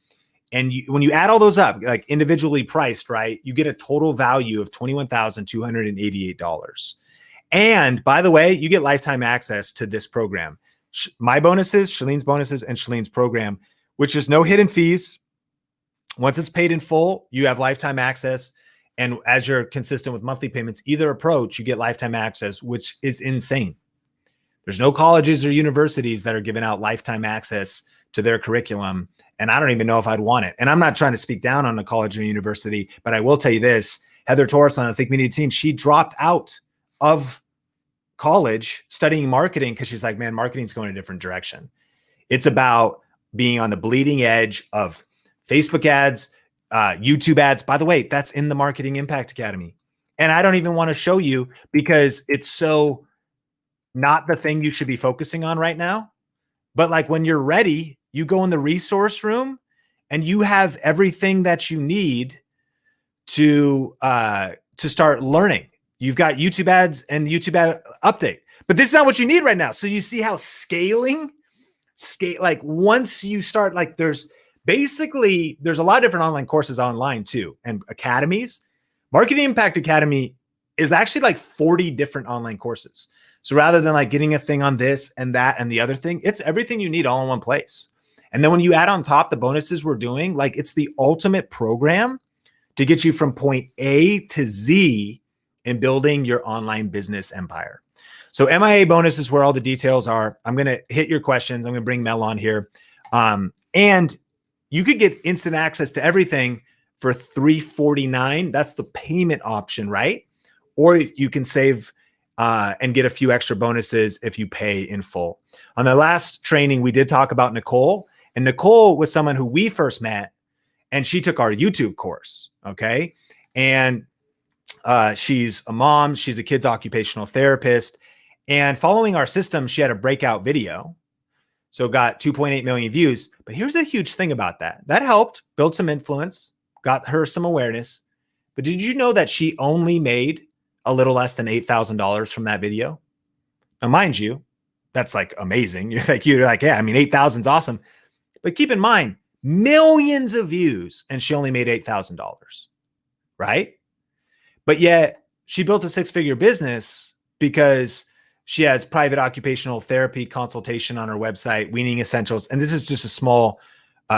[SPEAKER 1] And when you add all those up, like individually priced, right, you get a total value of $21,288. And by the way, you get lifetime access to this program. My bonuses, Shalene's bonuses, and Shalene's program, which is no hidden fees. Once it's paid in full, you have lifetime access. And as you're consistent with monthly payments, either approach, you get lifetime access, which is insane. There's no colleges or universities that are giving out lifetime access to their curriculum. And I don't even know if I'd want it. And I'm not trying to speak down on a college or university, but I will tell you this: Heather Torres on the Think Media team, she dropped out of college studying marketing because she's like, man, marketing's going a different direction. It's about being on the bleeding edge of Facebook ads, YouTube ads. By the way, that's in the Marketing Impact Academy. And I don't even want to show you because it's so not the thing you should be focusing on right now. But like when you're ready, you go in the resource room and you have everything that you need to start learning. You've got YouTube ads and YouTube ad update, but this is not what you need right now. So you see how like once you start, like there's a lot of different online courses online too, and academies. Marketing Impact Academy is actually like 40 different online courses. So rather than like getting a thing on this and that and the other thing, it's everything you need all in one place. And then when you add on top the bonuses we're doing, like it's the ultimate program to get you from point A to Z in building your online business empire. So MIA bonus is where all the details are. I'm going to hit your questions. I'm going to bring Mel on here. And you could get instant access to everything for $349. That's the payment option, right? Or you can save and get a few extra bonuses if you pay in full. On the last training, we did talk about Nicole. And Nicole was someone who we first met, and she took our YouTube course, okay? And she's a mom. She's a kid's occupational therapist. And following our system, she had a breakout video. So got 2.8 million views. But here's a huge thing about that. That helped build some influence, got her some awareness. But did you know that she only made a little less than $8,000 from that video? Now, mind you, that's like amazing. You're like, yeah, I mean, 8,000 is awesome. But keep in mind, millions of views, and she only made $8,000, right? But yet she built a 6-figure business because she has private occupational therapy consultation on her website, Weaning Essentials. And this is just a small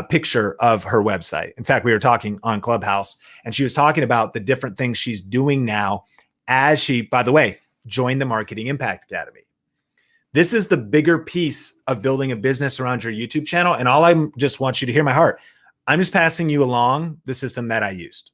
[SPEAKER 1] picture of her website. In fact, we were talking on Clubhouse, and she was talking about the different things she's doing now as she, by the way, joined the Marketing Impact Academy. This is the bigger piece of building a business around your YouTube channel. And all I just want you to hear my heart. I'm just passing you along the system that I used,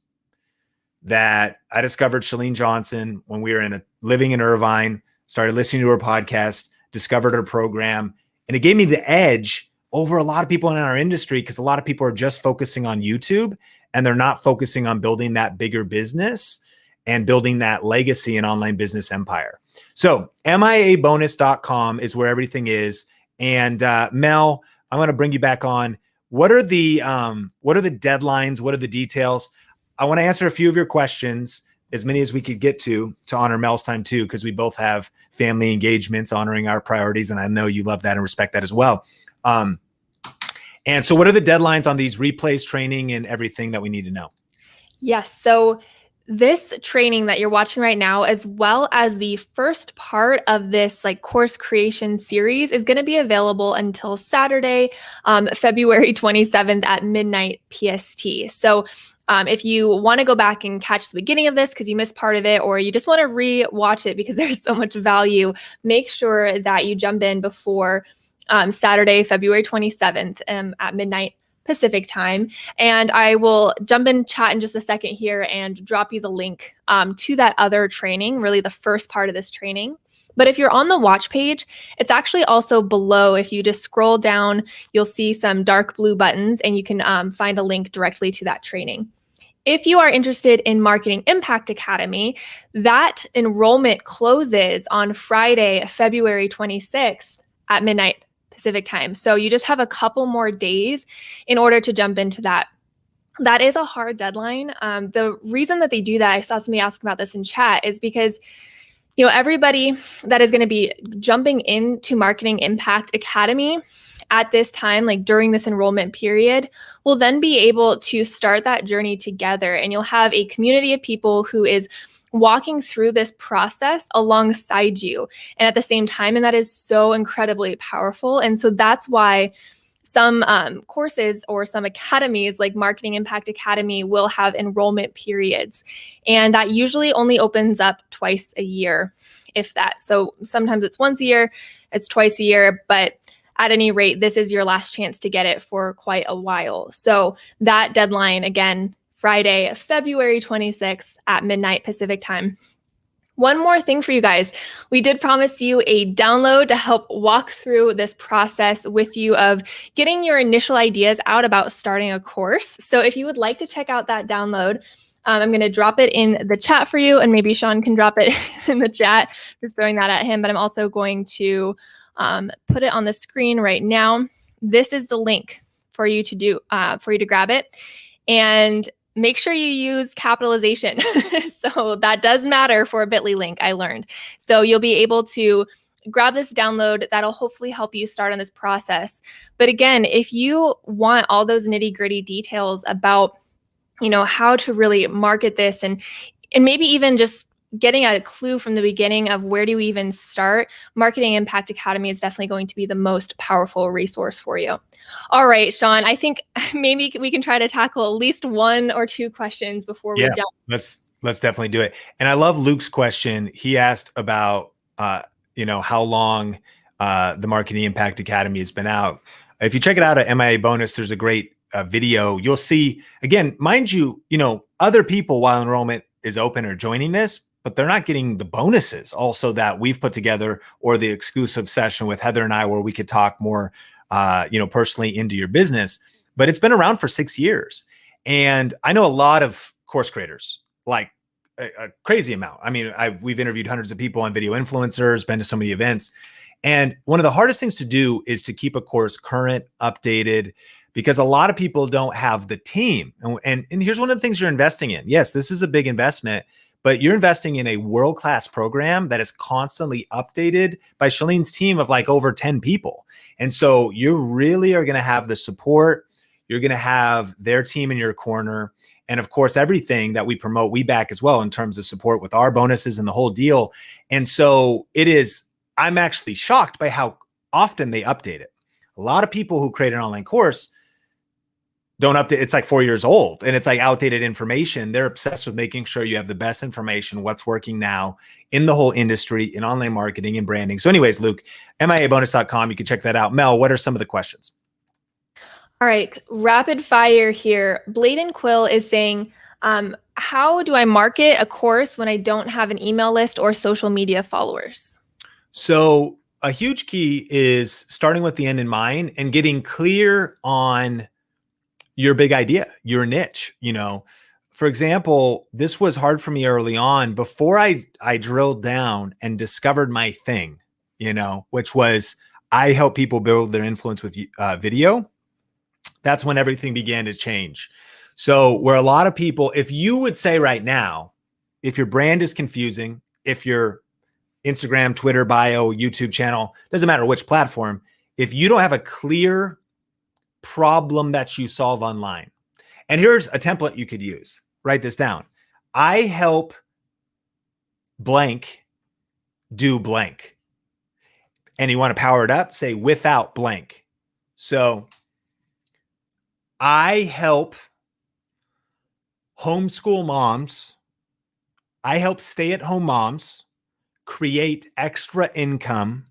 [SPEAKER 1] that I discovered Chalene Johnson when we were living in Irvine, started listening to her podcast, discovered her program, and it gave me the edge over a lot of people in our industry because a lot of people are just focusing on YouTube and they're not focusing on building that bigger business and building that legacy and online business empire. So miabonus.com is where everything is. And Mel, I'm going to bring you back on. What are the deadlines? What are the details? I want to answer a few of your questions. as many as we could get to honor Mel's time too, because we both have family engagements honoring our priorities. And I know you love that and respect that as well. And so what are the deadlines on these replays, training, and everything that we need to know?
[SPEAKER 2] Yes. So this training that you're watching right now, as well as the first part of this like course creation series, is going to be available until Saturday, February 27th at midnight PST. So if you want to go back and catch the beginning of this because you missed part of it, or you just want to re-watch it because there's so much value, make sure that you jump in before Saturday, February 27th at midnight Pacific time. And I will jump in chat in just a second here and drop you the link to that other training, really the first part of this training. But if you're on the watch page, it's actually also below. If you just scroll down, you'll see some dark blue buttons and you can find a link directly to that training. If you are interested in Marketing Impact Academy, that enrollment closes on Friday, February 26th at midnight Pacific time. So you just have a couple more days in order to jump into that. That is a hard deadline. The reason that they do that, I saw somebody ask about this in chat, is because everybody that is going to be jumping into Marketing Impact Academy at this time, like during this enrollment period, will then be able to start that journey together. And you'll have a community of people who is walking through this process alongside you and at the same time. And that is so incredibly powerful. And so that's why some courses or some academies like Marketing Impact Academy will have enrollment periods. And that usually only opens up twice a year, if that. So sometimes it's once a year, it's twice a year, but at any rate, this is your last chance to get it for quite a while. So that deadline, again, Friday, February 26th at midnight Pacific time. One more thing for you guys. We did promise you a download to help walk through this process with you of getting your initial ideas out about starting a course. So if you would like to check out that download, I'm going to drop it in the chat for you, and maybe Sean can drop it in the chat, just throwing that at him. But I'm also going to put it on the screen right now. This is the link for you to grab it. And make sure you use capitalization. So that does matter for a bit.ly link, I learned. So you'll be able to grab this download that'll hopefully help you start on this process. But again, if you want all those nitty-gritty details about, how to really market this and maybe even just getting a clue from the beginning of where do we even start, Marketing Impact Academy is definitely going to be the most powerful resource for you. All right, Sean, I think maybe we can try to tackle at least one or two questions before we jump.
[SPEAKER 1] Let's definitely do it. And I love Luke's question. He asked about, how long the Marketing Impact Academy has been out. If you check it out at MIA Bonus, there's a great video. You'll see, again, mind you, other people while enrollment is open are joining this, but they're not getting the bonuses also that we've put together, or the exclusive session with Heather and I, where we could talk more, personally into your business. But it's been around for 6 years. And I know a lot of course creators, like a crazy amount. I mean, we've interviewed hundreds of people on Video Influencers, been to so many events. And one of the hardest things to do is to keep a course current, updated, because a lot of people don't have the team. And here's one of the things you're investing in. Yes, this is a big investment, but you're investing in a world-class program that is constantly updated by Shalene's team of like over 10 people. And so you really are going to have the support. You're going to have their team in your corner. And of course, everything that we promote, we back as well in terms of support with our bonuses and the whole deal. And so I'm actually shocked by how often they update it. A lot of people who create an online course don't update. It's like 4 years old and it's like outdated information. They're obsessed with making sure you have the best information, what's working now in the whole industry, in online marketing and branding. So anyways, Luke, miabonus.com, you can check that out. Mel, what are some of the questions?
[SPEAKER 2] All right, rapid fire here. Bladen Quill is saying, how do I market a course when I don't have an email list or social media followers?
[SPEAKER 1] So a huge key is starting with the end in mind and getting clear on your big idea, your niche. For example, this was hard for me early on before I drilled down and discovered my thing, which was I help people build their influence with video. That's when everything began to change. So where a lot of people, if you would say right now, if your brand is confusing, if your Instagram, Twitter bio, YouTube channel, doesn't matter which platform, if you don't have a clear problem that you solve online. And here's a template you could use. Write this down. I help blank do blank. And you want to power it up, say without blank. So I help homeschool moms. I help stay-at-home moms create extra income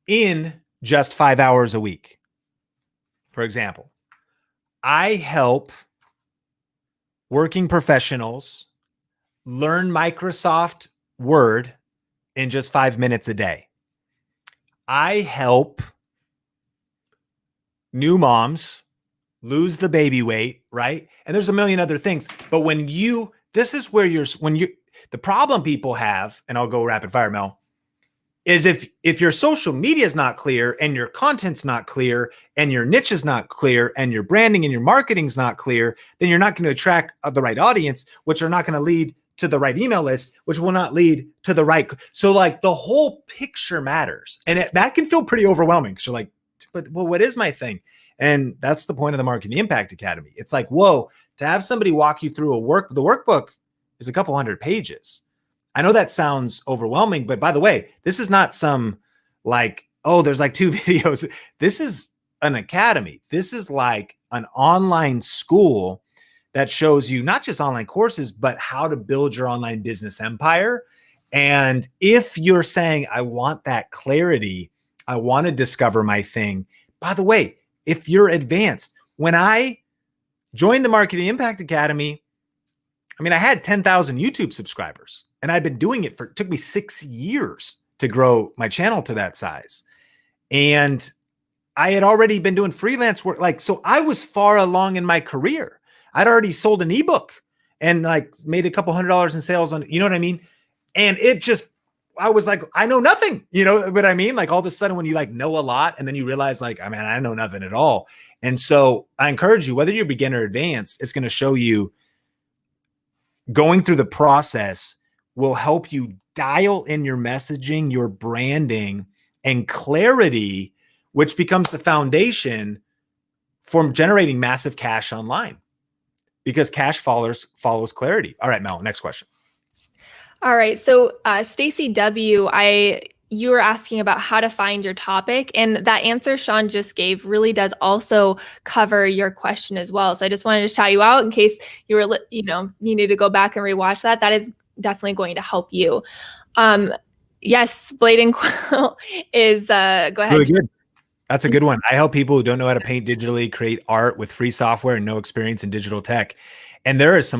[SPEAKER 1] in just 5 hours a week. For example, I help working professionals learn Microsoft Word in just 5 minutes a day. I help new moms lose the baby weight, right? And there's a million other things. But this is where the problem people have, and I'll go rapid fire, Mel, is if your social media is not clear and your content's not clear and your niche is not clear and your branding and your marketing is not clear, then you're not going to attract the right audience, which are not going to lead to the right email list, which will not lead to the right. So like the whole picture matters. And that can feel pretty overwhelming because you're like, but well, what is my thing? And that's the point of the Marketing Impact Academy. It's like, whoa, to have somebody walk you through the workbook is a couple hundred pages. I know that sounds overwhelming, but by the way, this is not some like, oh, there's like 2 videos. This is an academy. This is like an online school that shows you not just online courses, but how to build your online business empire. And if you're saying, I want that clarity, I want to discover my thing. By the way, if you're advanced, when I joined the Marketing Impact Academy, I mean, I had 10,000 YouTube subscribers and I'd been doing it it took me 6 years to grow my channel to that size. And I had already been doing freelance work. So I was far along in my career. I'd already sold an ebook and like made a couple $100 in sales on, you know what I mean? And I was like, I know nothing, you know what I mean? Like all of a sudden when you like know a lot and then you realize like, I mean, I know nothing at all. And so I encourage you, whether you're beginner or advanced, it's going to show you going through the process will help you dial in your messaging, your branding, and clarity, which becomes the foundation for generating massive cash online because cash follows clarity. All right, Mel, next question.
[SPEAKER 2] All right. So Stacy W., you were asking about how to find your topic, and that answer Sean just gave really does also cover your question as well. So I just wanted to shout you out in case you were, you need to go back and rewatch that. That is definitely going to help you. Yes, Bladen Quill is, go ahead.
[SPEAKER 1] Really good. That's a good one. I help people who don't know how to paint digitally, create art with free software and no experience in digital tech. And there is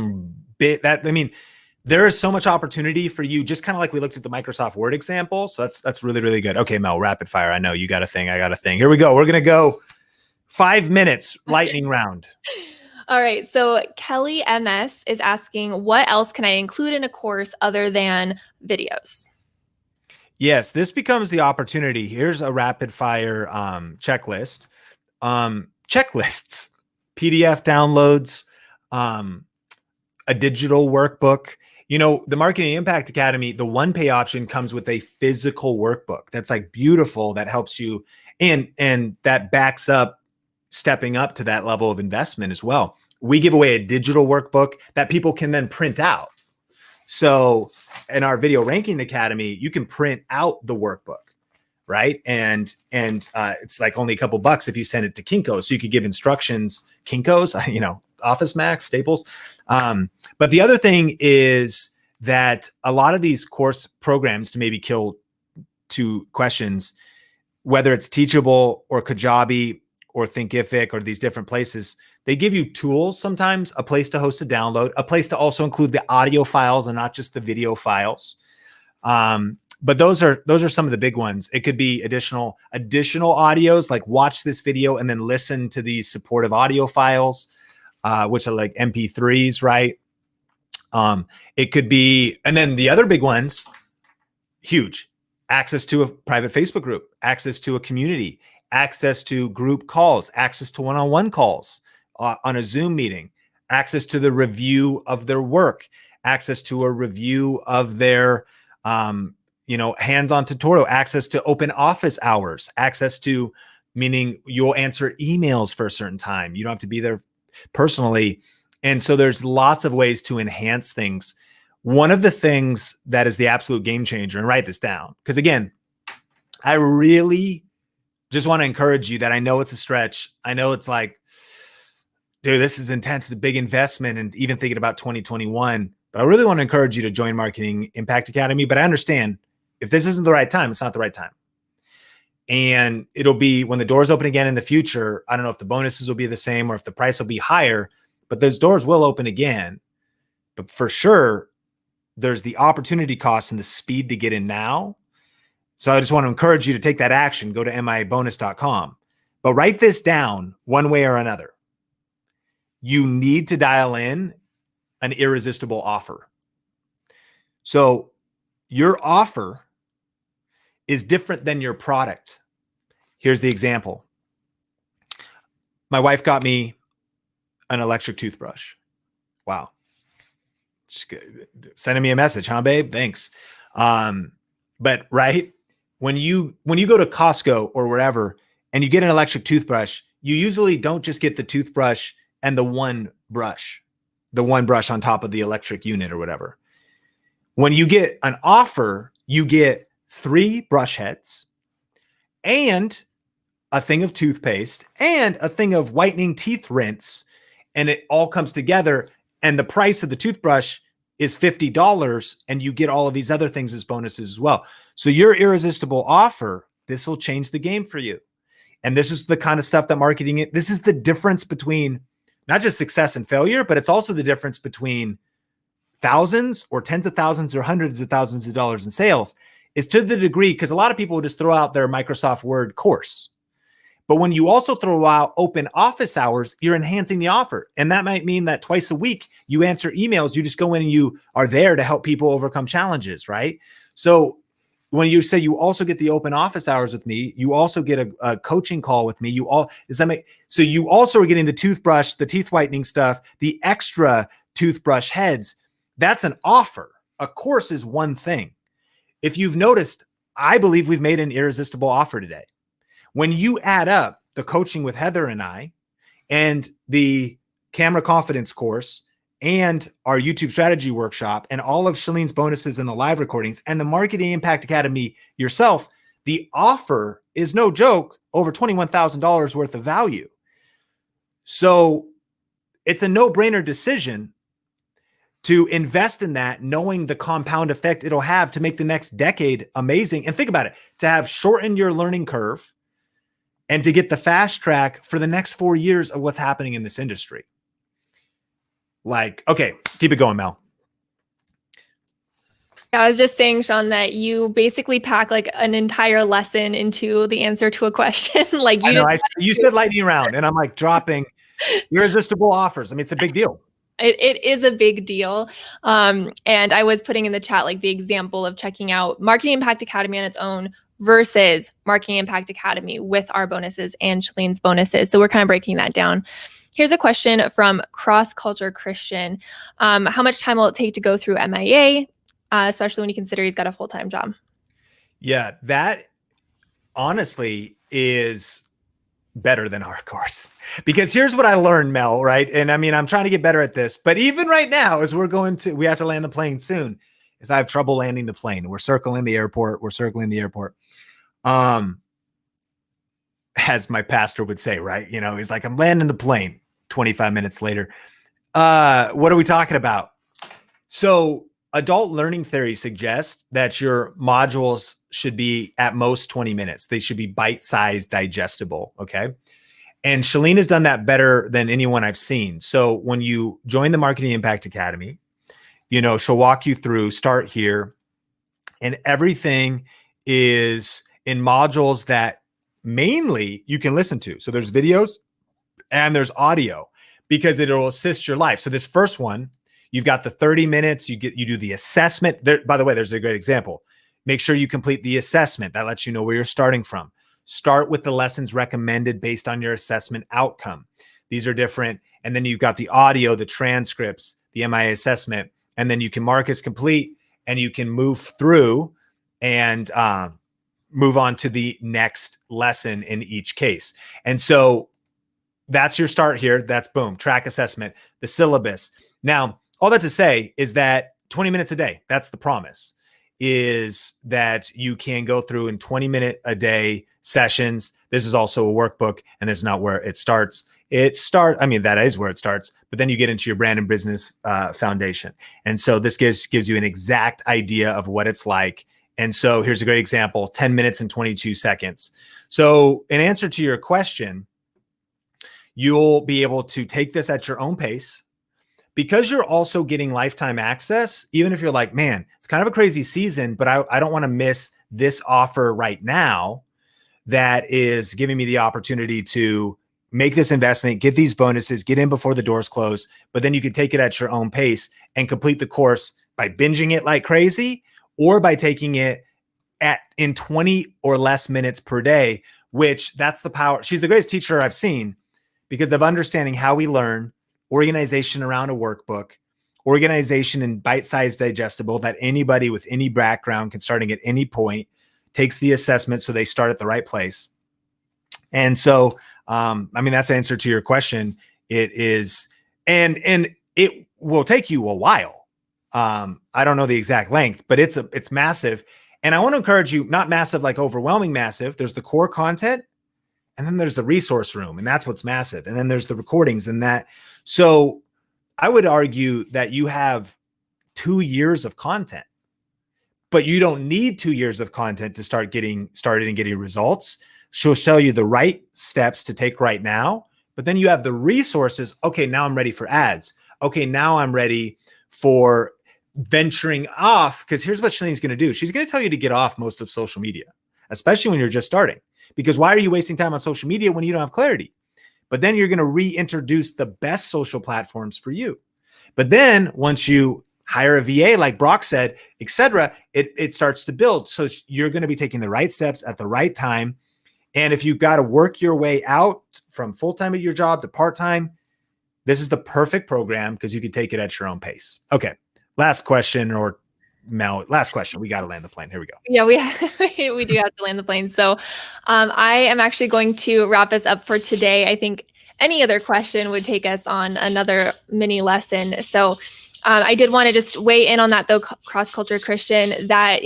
[SPEAKER 1] there is so much opportunity for you, just kind of like we looked at the Microsoft Word example. So that's really, really good. Okay, Mel, rapid fire. I know you got a thing. I got a thing. Here we go. We're going to go 5 minutes lightning round.
[SPEAKER 2] All right. So Kelly MS is asking, what else can I include in a course other than videos?
[SPEAKER 1] Yes, this becomes the opportunity. Here's a rapid fire checklist. Checklists, PDF downloads, a digital workbook. The Marketing Impact Academy, the one-pay option comes with a physical workbook that's like beautiful, that helps you and that backs up stepping up to that level of investment as well. We give away a digital workbook that people can then print out. So in our Video Ranking Academy, you can print out the workbook, right? And it's like only a couple bucks if you send it to Kinko's. So you could give instructions, Kinko's, Office Max, Staples. But the other thing is that a lot of these course programs, to maybe kill 2 questions, whether it's Teachable or Kajabi or Thinkific or these different places, they give you tools sometimes, a place to host a download, a place to also include the audio files and not just the video files. But those are some of the big ones. It could be additional audios, like watch this video and then listen to these supportive audio files, which are like MP3s, right? It could be, and then the other big ones, huge, access to a private Facebook group, access to a community, access to group calls, access to one-on-one calls on a Zoom meeting, access to the review of their work, access to a review of their, hands-on tutorial, access to open office hours, access to, meaning you'll answer emails for a certain time. You don't have to be there personally. And so there's lots of ways to enhance things. One of the things that is the absolute game changer, and write this down, because again, I really just want to encourage you that I know it's a stretch. I know it's like, dude, this is intense. It's a big investment. And even thinking about 2021, but I really want to encourage you to join Marketing Impact Academy. But I understand if this isn't the right time, it's not the right time. And it'll be when the doors open again in the future. I don't know if the bonuses will be the same or if the price will be higher, but those doors will open again. But for sure, there's the opportunity cost and the speed to get in now. So I just want to encourage you to take that action. Go to mibonus.com. But write this down one way or another. You need to dial in an irresistible offer. So your offer is different than your product. Here's the example. My wife got me an electric toothbrush. Wow. Sending me a message, huh, babe? Thanks. But right, when you go to Costco or wherever and you get an electric toothbrush, you usually don't just get the toothbrush and the one brush on top of the electric unit or whatever. When you get an offer, you get 3 brush heads and a thing of toothpaste and a thing of whitening teeth rinse. And it all comes together. And the price of the toothbrush is $50. And you get all of these other things as bonuses as well. So your irresistible offer, this will change the game for you. And this is the kind of stuff that marketing, this is the difference between not just success and failure, but it's also the difference between thousands or tens of thousands or hundreds of thousands of dollars in sales, is to the degree, because a lot of people will just throw out their Microsoft Word course. But when you also throw out open office hours, you're enhancing the offer. And that might mean that twice a week you answer emails, you just go in and you are there to help people overcome challenges, right? So when you say you also get the open office hours with me, you also get a coaching call with me. So you also are getting the toothbrush, the teeth whitening stuff, the extra toothbrush heads. That's an offer. A course is one thing. If you've noticed, I believe we've made an irresistible offer today. When you add up the coaching with Heather and I and the camera confidence course and our YouTube strategy workshop and all of Shalene's bonuses and the live recordings and the Marketing Impact Academy yourself, the offer is no joke, over $21,000 worth of value. So it's a no-brainer decision to invest in that, knowing the compound effect it'll have to make the next decade amazing. And think about it, to have shortened your learning curve and to get the fast track for the next 4 years of what's happening in this industry. Like, okay, keep it going, Mel.
[SPEAKER 2] I was just saying, Sean, that you basically pack like an entire lesson into the answer to a question. Like
[SPEAKER 1] you said lightning round, and I'm like dropping irresistible offers. I mean, it's a big deal.
[SPEAKER 2] It is a big deal. And I was putting in the chat like the example of checking out Marketing Impact Academy on its own versus Marketing Impact Academy with our bonuses and Shalene's bonuses. So we're kind of breaking that down. Here's a question from Cross Culture Christian. How much time will it take to go through MIA, especially when you consider he's got a full-time job?
[SPEAKER 1] Yeah, that honestly is better than our course, because here's what I learned, Mel, right? And I mean, I'm trying to get better at this, but even right now, as we have to land the plane soon, is I have trouble landing the plane. We're circling the airport. As my pastor would say, right? You know, he's like, I'm landing the plane 25 minutes later. What are we talking about? So adult learning theory suggests that your modules should be at most 20 minutes. They should be bite-sized, digestible, okay? And Shalene has done that better than anyone I've seen. So when you join the Marketing Impact Academy, you know, she'll walk you through, start here, and everything is in modules that mainly you can listen to. So there's videos and there's audio, because it'll assist your life. So this first one, you've got the 30 minutes, you do the assessment. There, by the way, there's a great example. Make sure you complete the assessment. That lets you know where you're starting from. Start with the lessons recommended based on your assessment outcome. These are different. And then you've got the audio, the transcripts, the MIA assessment, and then you can mark as complete, and you can move through and move on to the next lesson in each case. And so that's your start here. That's boom, track assessment, the syllabus. Now, all that to say is that 20 minutes a day, that's the promise, is that you can go through in 20-minute a day sessions. This is also a workbook, and this is not where it starts. That is where it starts, but then you get into your brand and business foundation. And so this gives you an exact idea of what it's like. And so here's a great example, 10 minutes and 22 seconds. So in answer to your question, you'll be able to take this at your own pace because you're also getting lifetime access. Even if you're like, man, it's kind of a crazy season, but I don't want to miss this offer right now that is giving me the opportunity to make this investment, get these bonuses, get in before the doors close, but then you can take it at your own pace and complete the course by binging it like crazy, or by taking it in 20 or less minutes per day, which that's the power. She's the greatest teacher I've seen because of understanding how we learn, organization around a workbook, organization in bite-sized digestible that anybody with any background can starting at any point, takes the assessment so they start at the right place. And so, that's the answer to your question. It is, and it will take you a while. I don't know the exact length, but it's massive. And I want to encourage you, not massive, like overwhelming massive. There's the core content, and then there's the resource room, and that's what's massive. And then there's the recordings and that. So I would argue that you have 2 years of content, but you don't need 2 years of content to start getting started and getting results. She'll tell you the right steps to take right now, but then you have the resources. Okay, now I'm ready for ads. Okay, now I'm ready for venturing off, because here's what Shalene's going to do. She's going to tell you to get off most of social media, especially when you're just starting, because why are you wasting time on social media when you don't have clarity? But then you're going to reintroduce the best social platforms for you. But then once you hire a VA, like Brock said, etc., it starts to build. So you're going to be taking the right steps at the right time. And if you've got to work your way out from full-time at your job to part-time, this is the perfect program because you can take it at your own pace. Okay. Last question, or Mel, last question. We got to land the plane. Here we go.
[SPEAKER 2] Yeah, we do have to land the plane. So I am actually going to wrap us up for today. I think any other question would take us on another mini lesson. So I did want to just weigh in on that, though, cross-culture Christian, that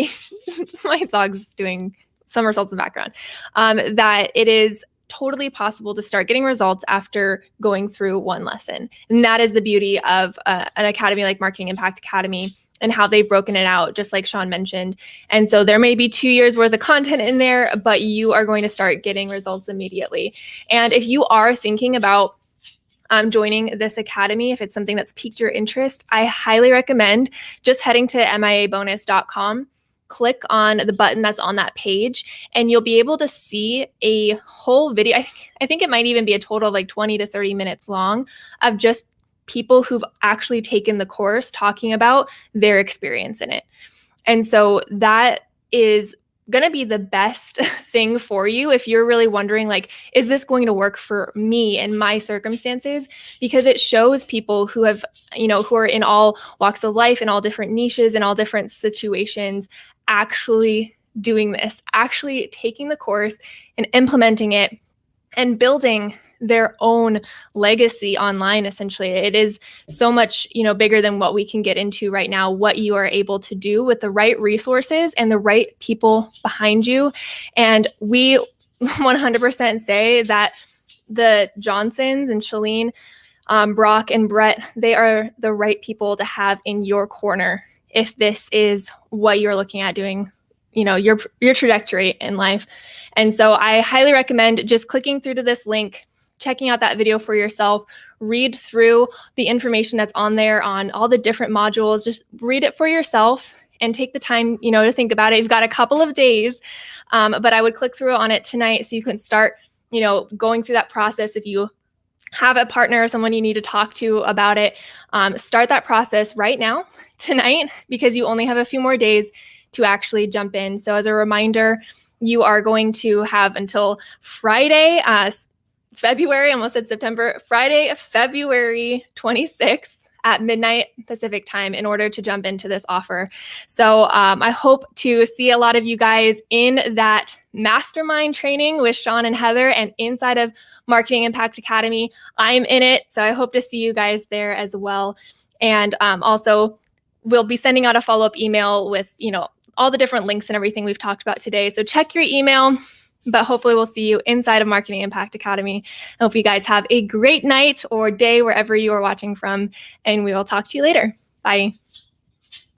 [SPEAKER 2] my dog's doing somersaults in the background, that it is totally possible to start getting results after going through one lesson. And that is the beauty of an academy like Marketing Impact Academy and how they've broken it out, just like Sean mentioned. And so there may be 2 years worth of content in there, but you are going to start getting results immediately. And if you are thinking about joining this academy, if it's something that's piqued your interest, I highly recommend just heading to miabonus.com. Click on the button that's on that page, and you'll be able to see a whole video. I think it might even be a total of like 20 to 30 minutes long of just people who've actually taken the course talking about their experience in it. And so that is going to be the best thing for you if you're really wondering, like, is this going to work for me and my circumstances? Because it shows people who have, who are in all walks of life, in all different niches, in all different situations, actually doing this, actually taking the course and implementing it and building their own legacy online. Essentially, it is so much, bigger than what we can get into right now, what you are able to do with the right resources and the right people behind you. And we 100% say that the Johnsons and Shalene, Brock and Brett, they are the right people to have in your corner if this is what you're looking at doing, your trajectory in life. And so I highly recommend just clicking through to this link, checking out that video for yourself, read through the information that's on there on all the different modules, just read it for yourself and take the time, to think about it. You've got a couple of days, but I would click through on it tonight so you can start, going through that process. If you have a partner or someone you need to talk to about it, start that process right now, tonight, because you only have a few more days to actually jump in. So as a reminder, you are going to have until Friday, February 26th at midnight Pacific time in order to jump into this offer. So I hope to see a lot of you guys in that mastermind training with Sean and Heather and inside of Marketing Impact Academy. I'm in it, so I hope to see you guys there as well. And also, we'll be sending out a follow-up email with, all the different links and everything we've talked about today. So check your email, but hopefully we'll see you inside of Marketing Impact Academy. I hope you guys have a great night or day wherever you are watching from, and we will talk to you later. Bye.